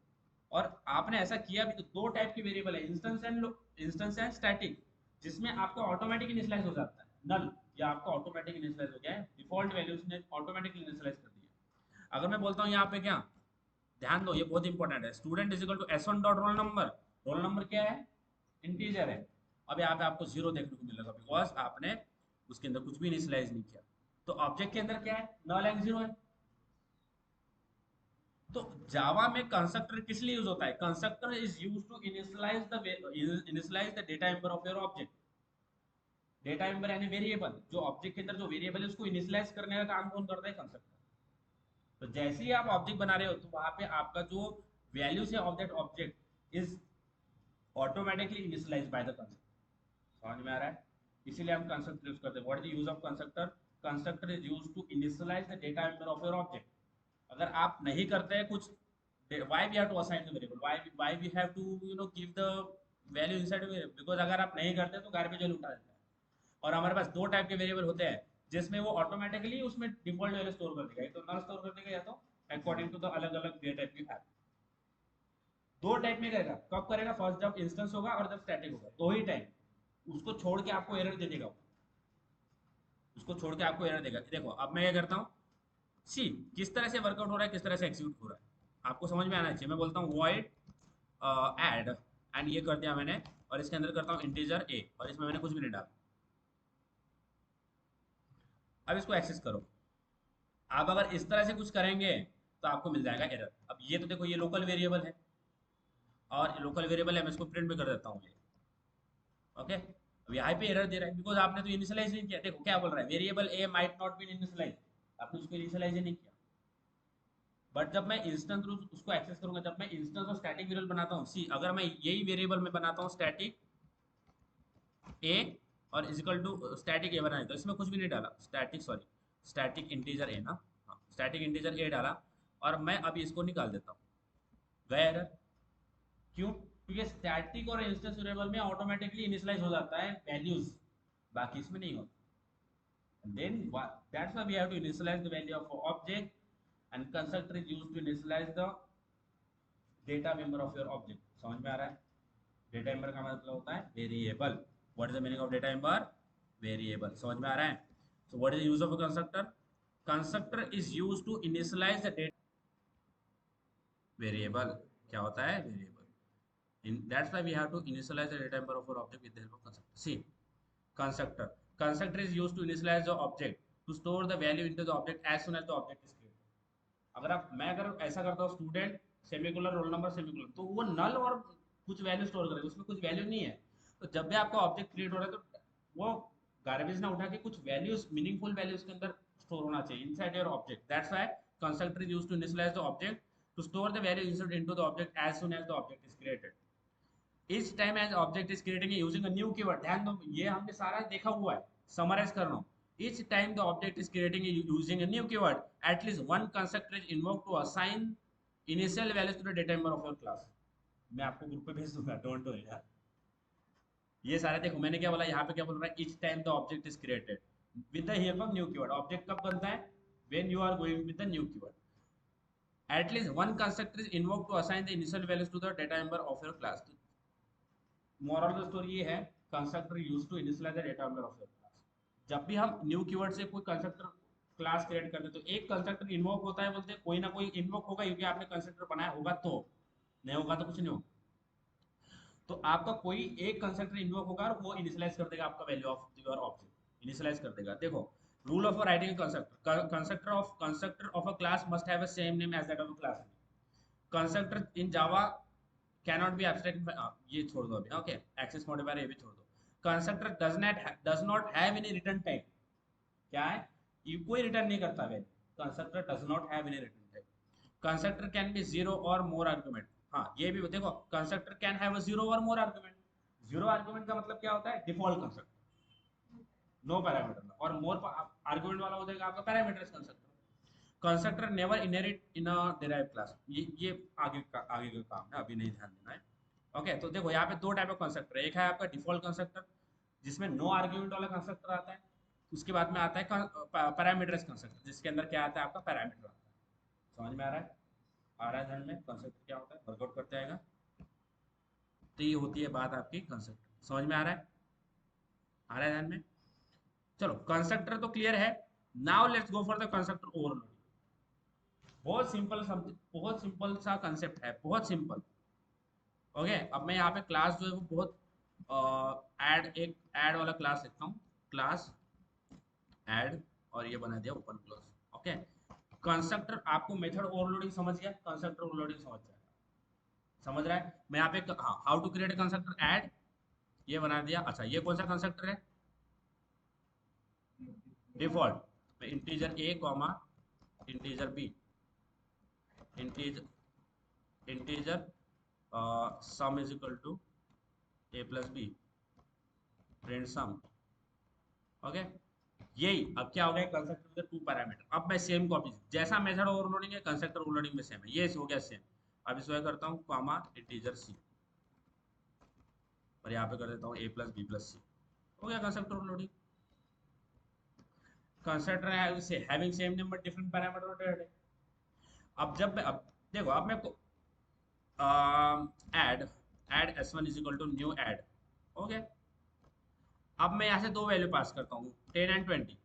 और आपने ऐसा किया भी, तो दो टाइप की वेरिएबल है, इंस्टेंस एंड स्टैटिक, जिसमें आपका ऑटोमेटिक इनिशियलाइज हो जाता है नल, या आपका ऑटोमेटिक इनिशियलाइज हो गया है, डिफॉल्ट वैल्यूज ने ऑटोमेटिकली इनिशियलाइज कर दिया। अगर मैं बोलता हूँ यहाँ पे क्या, ध्यान दो ये बहुत इंपॉर्टेंट है, student is equal to s1 dot roll number, roll number क्या है, इंटीजर है। अब यहाँ पे आपको जीरो देखने को मिलेगा बिकॉज आपने उसके अंदर कुछ भी इनिशियलाइज नहीं किया। तो ऑब्जेक्ट के अंदर क्या है, नल एंड जीरो है। तो जावा में कंस्ट्रक्टर किस लिए यूज होता है, constructor is use to initialise the data member of your object. Data member यानी वेरिएबल, जो ऑब्जेक्ट के अंदर जो वेरिएबल है उसको इनिशियलाइज करने का काम कौन करता है, कंस्ट्रक्टर। तो जैसे ही आप ऑब्जेक्ट बना रहे हो तो वहां पे आपका जो वैल्यूज है of that object is automatically initialised by the constructor. समझ में आ रहा है? इसीलिए हम कंस्ट्रक्टर यूज करते हैं। What is the use of constructor, constructor is used to initialise the data member of your object. अगर आप नहीं करते हैं कुछ, why we have to assign the variable, why we have to give the value inside a variable, because अगर आप नहीं करते तो गार्बेज वैल्यू उठा देता है। और हमारे पास दो टाइप के वेरिएबल होते हैं जिसमें वो ऑटोमेटिकली उसमें डिफॉल्ट वैल्यू स्टोर कर देगा, या तो नल स्टोर कर देगा या तो अकॉर्डिंग टू द अलग अलग डेटा टाइप की है। दो टाइप में करेगा, कब करेगा, फर्स्ट जब इंस्टेंस होगा और जब स्टैटिक होगा, दो ही टाइम। उसको छोड़ के आपको एरर दे देगा, उसको छोड़ के आपको एरर देगा। देखो अब मैं क्या करता हूँ, सी किस तरह से वर्कआउट हो रहा है, किस तरह से एक्सिक्यूट हो रहा है, आपको समझ में आना चाहिए। मैं बोलता हूँ वॉइड ऐड, एंड ये कर दिया मैंने, और इसके अंदर करता हूँ इंटीजर ए, और इसमें मैंने कुछ भी नहीं डाला। अब इसको एक्सेस करो, आप अगर इस तरह से कुछ करेंगे तो आपको मिल जाएगा एरर। अब ये तो देखो ये लोकल वेरिएबल है, और लोकल वेरिएबल है, मैं इसको प्रिंट भी कर देता हूँ ये। ओके, अब यहाँ पे एरर दे रहा है बिकॉज आपने तो इनिशियलाइज नहीं किया। देखो क्या बोल रहा है, variable A might not be initialize, आपने उसको इनिशियलाइज ही नहीं किया। बट जब मैं इंस्टेंस उसको एक्सेस करूंगा, जब मैं इंस्टेंस और स्टैटिक वेरिएबल बनाता हूँ, सी अगर मैं यही वेरिएबल में बनाता हूँ स्टैटिक ए और इजिकल टू स्टैटिक ए बनाए, तो इसमें कुछ भी नहीं डाला, static sorry static integer a ना, हाँ स्टैटिक इंटीजर ए डाला, और मैं अभी इसको निकाल देता हूँ, गया एरर। क्यों? क्योंकि स्टैटिक और इंस्टेंस वेरिएबल में ऑटोमेटिकली इनिशियलाइज हो जाता है वैल्यूज, बाकी इसमें नहीं होता। Then that's why we have to initialize the value of object, and constructor is used to initialize the data member of your object. समझ में आ रहा है? डेटा मेंबर का मतलब होता है variable. What is the meaning of data member? Variable. समझ में आ रहा है? So what is the use of a constructor? Constructor is used to initialise the data variable. क्या होता है? Variable. That's why we have to initialize the data member of our object with the help of constructor. See, constructor. Constructor is used to initialize the object to store the value into the object as soon as the object is created. अगर ऐसा करता हूँ student semicolon roll number semicolon, तो वो नल और कुछ वैल्यू स्टोर करेगा, उसमें कुछ वैल्यू नहीं है। तो जब भी आपका ऑब्जेक्ट क्रिएट हो रहा है तो वो गार्बेज ना उठा के कुछ वैल्यूज, मीनिंगफुल वैल्यूज के अंदर स्टोर होना चाहिए inside your object. That's why constructor is used to initialise the object to store the value insert into the object as soon as the object is created. each time as object is creating using a new keyword। ध्यान दो, ये हमने सारा देखा हुआ है, समराइज कर रहा हूँ। each time the object is creating using a new keyword, at least one constructor is invoked to assign initial values to the data member of your class। मैं आपको ग्रुप पे भेज दूंगा, डोंट वरी यार। ये सारे देखो, मैंने क्या बोला, यहाँ पे क्या बोल रहा है, each time the object is created with the help of new keyword। Object कब बनता है? when you are going with the new keyword। at least one constructor is invoked to assign the initial values to the data member of your class। Moral of the story ये है, constructor used to initialise the data member of your class. जब भी हम न्यू कीवर्ड से कोई कंस्ट्रक्टर क्लास क्रिएट करते हैं तो एक कंस्ट्रक्टर इन्वोक होता है, बोलते हैं कोई ना कोई इन्वोक होगा, क्योंकि आपने कंस्ट्रक्टर बनाया होगा, तो नहीं होगा तो कुछ नहीं होगा। तो आपका कोई एक कंस्ट्रक्टर इन्वोक होगा और वो इनिशियलाइज कर देगा आपका value of your object, initialize कर देगा। देखो, rule of writing constructor, constructor of a class must have a same name as that of a class. Constructor in Java cannot be abstract। ये छोड़ दो अभी, ओके, एक्सेस मॉडिफायर ये भी छोड़ दो। Constructor does not have any return type। क्या है? ये कोई रिटर्न नहीं करता value. Constructor does not have any return type। Constructor can be zero और मोर आर्गुमेंट। हाँ, ये भी देखो, constructor can have a zero और मोर आर्गुमेंट। जीरो आर्गुमेंट का मतलब क्या होता है? Default constructor, no parameter. और मोर आर्गुमेंट वाला हो जाएगा आपका parameters constructor. Constructor never inherit in a derived class. ये आगे का काम है, अभी नहीं ध्यान देना है। ओके, तो देखो यहाँ पे दो टाइप ऑफ कंस्ट्रक्टर है। एक है आपका डिफॉल्ट कंस्ट्रक्टर, जिसमें नो आर्ग्यूमेंट वाला कंस्ट्रक्टर आता है। उसके बाद में आता है पैरामीटर्स कंस्ट्रक्टर, जिसके अंदर क्या आता है? आपका पैरामीटर आता है। समझ में आ रहा है? आ रहा है ध्यान में? कंस्ट्रक्टर क्या होता है, वर्कआउट करते आएगा। तो ये होती है बात आपकी कंस्ट्रक्टर। समझ में आ रहा है? आ रहा है ध्यान में? चलो, कंस्ट्रक्टर तो क्लियर है। Now let's go for the constructor overloading. बहुत सिंपल सा कंसेप्ट है, बहुत सिंपल। ओके, अब मैं यहाँ पे क्लास जो है वो बहुत एक ऐड वाला क्लास लिखता हूँ, क्लास ऐड, और ये बना दिया ओपन क्लोज। ओके, कंस्ट्रक्टर आपको मेथड ओवरलोडिंग समझ गया, कंस्ट्रक्टर ओवरलोडिंग समझ जाएगा। समझ रहा है? मैं यहाँ पे हाँ, how to create constructor add, ये बना दिया। अच्छा, ये कौन सा कंस्ट्रक्टर है? Default. Integer a comma integer b, integer sum is equal to a plus b, print sum. Okay, यही अब क्या हो गया, कंस्ट्रक्टर विद टू पैरामीटर। अब मैं सेम कॉपी, जैसा मेथड ओवरलोडिंग है कंस्ट्रक्टर ओवरलोडिंग में सेम है, ये हो गया सेम। अब इसको करता हूँ कॉमा इंटीजर सी, और यहाँ पे कर देता हूँ a plus b plus c. हो गया constructor overloading. Constructor having same name but different parameter rotated है। अब देखो, अब मैं add s1 is equal to new add. Okay, अब मैं यहाँ से दो वैल्यू पास करता हूँ, 10 एंड 20।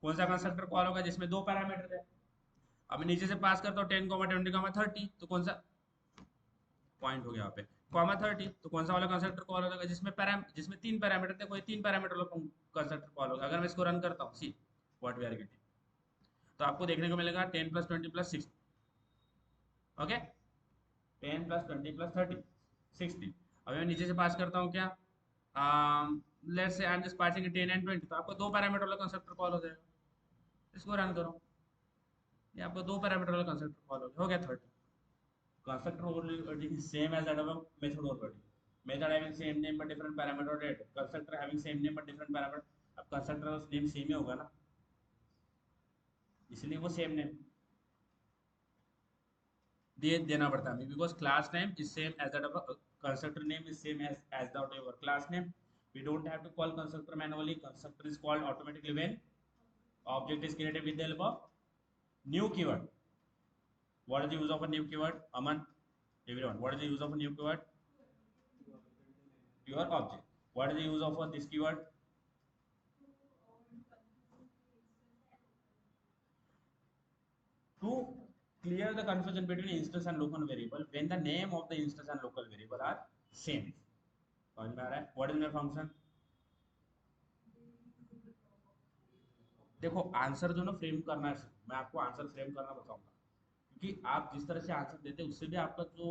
कौन सा कंस्ट्रक्टर कॉल होगा जिसमें दो पैरामीटर है? अब मैं नीचे से पास करता हूँ 10 20 30, तो कौन सा पॉइंट हो गया यहाँ पे, कॉमा 30, तो कौन सा वाला कंस्ट्रक्टर कॉल होगा जिसमें तीन पैरामीटर थे, कोई तीन पैरामीटर वाला कंस्ट्रक्टर कॉल होगा। अगर मैं इसको रन करता हूँ, see what we are getting, तो आपको देखने को मिलेगा 10 + 20 + 60। ओके, 10 + 20 + 30 60। अब मैं नीचे से पास करता हूँ क्या, let's say I am just passing 10 and 20, तो आपको दो पैरामीटर वाला कंस्ट्रक्टर कॉल हो जाएगा। इसको रन करो, ये आपको दो पैरामीटर वाला कंस्ट्रक्टर कॉल हो गया 30। constructor overloading is same as that of a method overloading। method having same name but different parameter date, constructor having same name but different parameter। अब constructor का नेम सेम ही होगा ना, इसलिए वो सेम नेम देना पड़ता है, because class name is same as that of constructor name is same as the your class name. We don't have to call constructor manually. Constructor is called automatically when object is created with the help of new keyword. What is the use of a new keyword? Aman, everyone, what is the use of a new keyword? Your object. What is the use of this keyword? To clear the confusion between instance and local variable when the name of the instance and local variable are same. समझ में आ रहा है? What is my function? देखो आंसर जो ना फ्रेम करना है, मैं आपको आंसर फ्रेम करना बताऊंगा, क्योंकि आप जिस तरह से आंसर देते हैं उससे भी आपका जो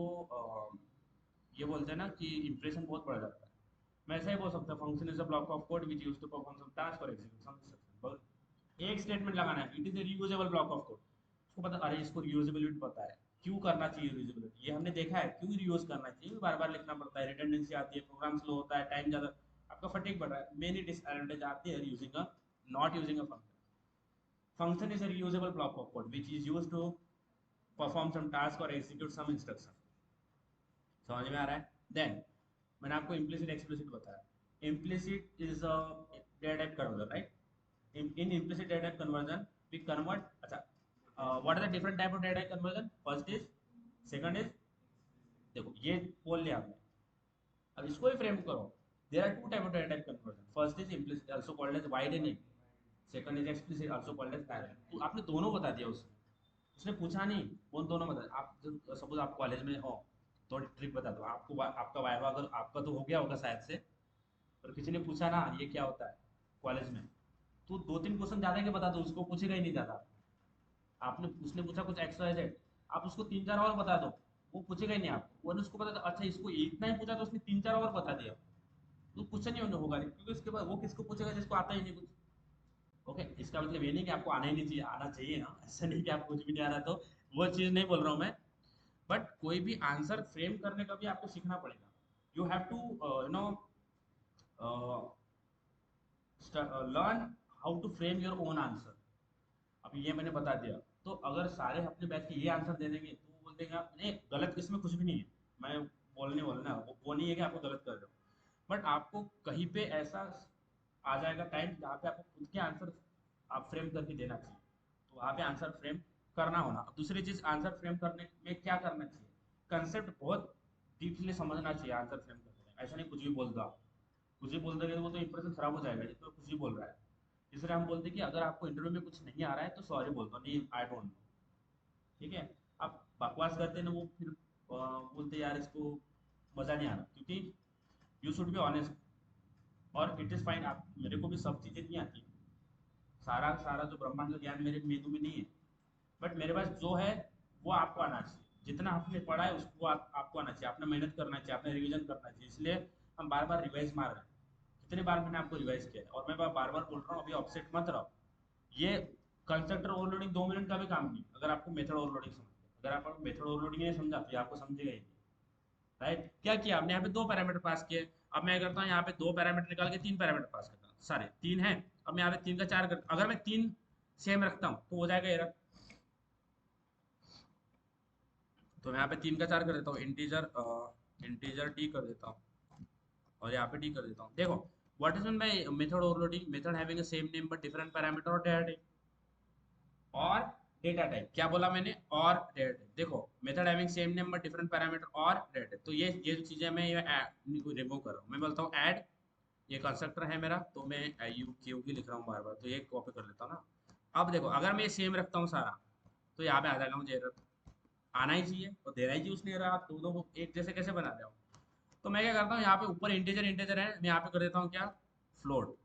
ये बोलते हैं ना कि इंप्रेशन बहुत बढ़ जाता है। मैं ऐसा ही बोल सकता हूँ, function is a block of code which used to perform some task और एग्जीक्यूट सम इंस्ट्रक्शन। एक स्टेटमेंट लगाना है, it is a reusable block of code. उसको पता, अरे इसको रीयूजेबिलिटी पता है, क्यों करना चाहिए रीयूजेबिलिटी, ये हमने देखा है क्यों रीयूज करना चाहिए, बार बार लिखना पड़ता है, रिडंडेंसी आती है, प्रोग्राम स्लो होता है, टाइम ज़्यादा, आपका फटीग बढ़ रहा है, मेनी डिसएडवांटेज आती है using a not using a function. Function is a reusable block of code which is used to perform some task और एग्जीक्यूट सम इंस्ट्रक्शन। समझ में आ रहा है? देन मैंने आपको इम्प्लिसिट एक्सप्लिसिट बताया। Implicit is a data type conversion, right? in implicit data type conversion we convert, अच्छा, what are the different type of data type conversion? First is, second is, देखो ये बोल लिया आपने, अब इसको ही फ्रेम करो। there are two type of data type conversion. First is implicit also called as widening, second is explicit also called as parallel। तो आपने दोनों बता दिया उसने, उसने पूछा नहीं, वो दोनों बता। आप सपोज आप कॉलेज में हो तो ट्रिक बता दो आपको, आपका वाइवा अगर आपका तो हो गया होगा शायद से, पर किसी ने पूछा ना ये क्या होता है कॉलेज में, तो दो तीन क्वेश्चन ज्यादा के बता दो, उसको पूछेगा ही नहीं ज्यादा। आपने उसने पूछा कुछ एक्स वाई जेड, आप उसको तीन चार और बता दो, वो पूछेगा ही नहीं आपको। वो उसको पता था अच्छा इसको इतना ही पूछा तो उसने तीन चार और बता दिया, तो क्वेश्चन ही होगा नहीं, क्योंकि उसके बाद वो किसको पूछेगा जिसको आता ही नहीं कुछ। ओके, इसका मतलब ये नहीं कि आपको आना ही नहीं चाहिए, आना चाहिए ना, ऐसा नहीं कि आपको कुछ भी नहीं आ रहा, तो वो चीज़ नहीं बोल रहा हूँ मैं। बट कोई भी आंसर फ्रेम करने का भी आपको सीखना पड़ेगा। You have to know learn how to frame your own answer. अब ये मैंने बता दिया, तो अगर सारे अपने बैठ के ये आंसर दे देंगे तो वो बोल देंगे नहीं गलत, इसमें कुछ भी नहीं है, मैं बोलना वो नहीं है कि आपको गलत कर रहे हो, बट आपको कहीं पे ऐसा आ जाएगा टाइम जहाँ पे आपको खुद के आंसर आप फ्रेम करके देना चाहिए, तो वहाँ पे आंसर फ्रेम करना होना। अब दूसरी चीज, आंसर फ्रेम करने में क्या करना चाहिए, कंसेप्ट बहुत डीपली समझना चाहिए आंसर फ्रेम करने में। ऐसा नहीं कुछ भी बोल दो आप, कुछ भी बोल दोगे तो वो तो इंप्रेशन खराब हो जाएगा, जितना कुछ भी बोल रहा है। इसलिए हम बोलते हैं कि अगर आपको इंटरव्यू में कुछ नहीं आ रहा है तो सॉरी बोल दो, नहीं आई डोंट नो, ठीक है। आप बकवास करते हैं ना, वो फिर बोलते हैं, यार इसको मजा नहीं आ रहा, क्योंकि यू शुड बी ऑनेस्ट। और इट इज फाइन, आप मेरे को भी सब चीजें नहीं आती, सारा सारा जो ब्रह्मांड का ज्ञान मेरे मेनू में नहीं है, बट मेरे पास जो है वो आपको आना चाहिए। जितना आपने पढ़ा है उसको आपको आना चाहिए, आपने मेहनत करना चाहिए, आपने रिवीजन करना चाहिए। इसलिए हम बार बार रिवाइज मार रहे हैं। कितनी बार मैंने आपको रिवाइज किया है, और मैं बार बार बोल रहा हूँ, अभी अपसेट मत रहो। ये कंस्ट्रक्टर ओवरलोडिंग 2 मिनट का भी काम नहीं, अगर आपको मेथड ओवरलोडिंग समझ, अगर आपको मेथड ओवरलोडिंग नहीं समझा तो ये आपको समझेगा ही नहीं, राइट? क्या किया हमने, यहाँ पे दो पैरामीटर पास किए, अब मैं करता हूँ यहाँ पे दो पैरामीटर निकाल के तीन पैरामीटर पास करता हूँ, सारे तीन है, अब मैं यहाँ पे तीन का चार कर, अगर मैं तीन सेम रखता हूँ तो हो जाएगा एरर। तो मैं यहाँ पे तीन का चार कर देता हूँ, इंटीजर इंटीजर टी कर देता हूँ, और यहाँ पे टी कर देता हूँ। देखो what is mean by method overloading, method having same name but different parameter और डेटा टाइप। और डेटा टाइप क्या बोला मैंने, और डेटा टाइप। देखो method having same name but different parameter और डेटा टाइप, तो ये जो चीजें मैं ये रिमूव कर रहा हूँ। मैं बोलता हूँ ऐड, ये कंस्ट्रक्टर है मेरा, तो मैं यू क्यू की लिख रहा हूँ बार बार, तो ये कॉपी कर लेता हूँ ना। अब देखो अगर मैं सेम रखता हूँ सारा, तो यहाँ पे आ जाएगा मुझे एरर, आना ही चाहिए और देना ही चाहिए उसने एरर। आप दोनों को एक जैसे कैसे बना रहे हो? तो मैं क्या करता हूँ, यहाँ पे ऊपर इंटीजर इंटीजर है, मैं यहाँ पे कर देता हूँ क्या, फ्लोट,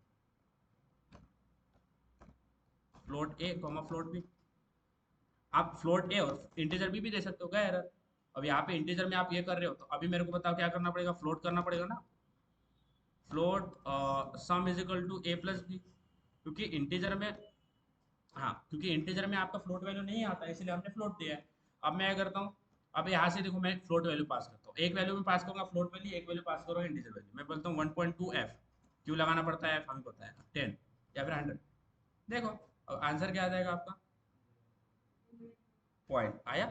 फ्लोट ए कॉमा फ्लोट बी। आप फ्लोट ए और इंटीजर बी भी दे सकते हो क्या एरर? अब यहाँ पे इंटीजर में आप ये कर रहे हो, तो अभी मेरे को बताओ क्या करना पड़ेगा, फ्लोट करना पड़ेगा ना। Float sum is equal to a plus b, क्योंकि इंटीजर में, हाँ क्योंकि इंटीजर में आपका फ्लोट वैल्यू नहीं आता, इसलिए हमने फ्लोट दिया है। अब मैं क्या करता हूँ, अब यहाँ से देखो मैं फ्लोट वैल्यू पास करता हूँ, एक वैल्यू में पास करूंगा फ्लोट वैल्यू, एक वैल्यू पास करूंगा इंटीजर वैल्यू। मैं बोलता हूँ 1.2 एफ, क्यों लगाना पड़ता है, हमें पता है 10 या फिर 100। देखो अब आंसर क्या आ जाएगा आपका, पॉइंट आया।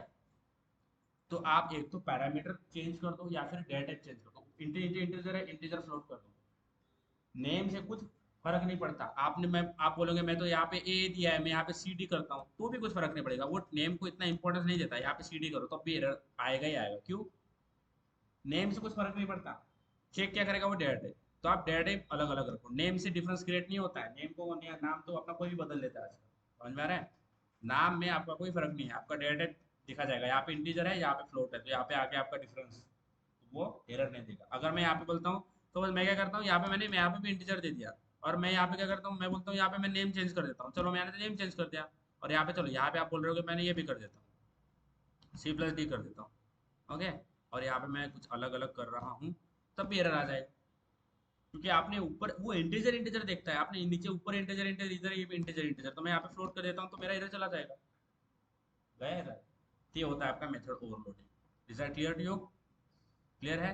तो आप एक तो पैरामीटर चेंज कर दो या फिर डेटा टाइप चेंज कर दो। इंटीजर है, इंटीजर फ्लोट कर दो। नेम से कुछ फर्क नहीं पड़ता। आपने मैं आप बोलोगे मैं तो यहाँ पे ए दिया है, मैं यहाँ पे सी डी करता हूँ, तो भी कुछ फर्क नहीं पड़ेगा। वो नेम को इतना इंपॉर्टेंस नहीं देता। यहाँ पे सी डी करो तो भी एरर आएगा ही आएगा। क्यों? नेम से कुछ फर्क नहीं पड़ता। चेक क्या करेगा? वो डेटा टाइप। तो आप डेटा टाइप अलग अलग रखो। नेम से डिफरेंस क्रिएट नहीं होता है। नेम को नाम तो अपना कोई भी बदल लेता है आजकल। समझ में आ रहा है? नाम में आपका कोई फर्क नहीं है। आपका डेटा टाइप दिखा जाएगा, यहाँ पे इंटीजर है, यहाँ पे फ्लोट है, तो यहाँ पे आके आपका डिफरेंस, वो एरर नहीं देगा। अगर मैं यहाँ पे बोलता हूँ तो बस मैं क्या करता हूँ, यहाँ पे मैं यहाँ पे भी इंटीजर दे दिया, और मैं यहाँ पे क्या करता हूँ, मैं बोलता हूँ यहाँ पे मैं नेम चेंज कर देता हूँ। चलो मैंने तो नेम चेंज कर दिया। और यहाँ पे चलो, यहाँ पे आप बोल रहे हो कि मैंने ये भी कर देता हूँ, सी प्लस डी कर देता हूँ। ओके। और यहाँ पे मैं कुछ अलग अलग कर रहा हूँ, तब भी एरर आ जाएगा। क्योंकि आपने ऊपर वो इंटीजर इंटीजर देखता है, आपने नीचे ऊपर इंटीजर इंटीजर, इधर ये भी इंटीजर इंटीजर, तो मैं यहाँ पे फ्लोट कर देता हूँ तो मेरा एरर चला जाएगा। गया एरर। तो ये होता है आपका method overloading. Is that clear to you? Clear है?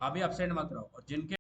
अभी अपसेंट मत रहो। और जिनके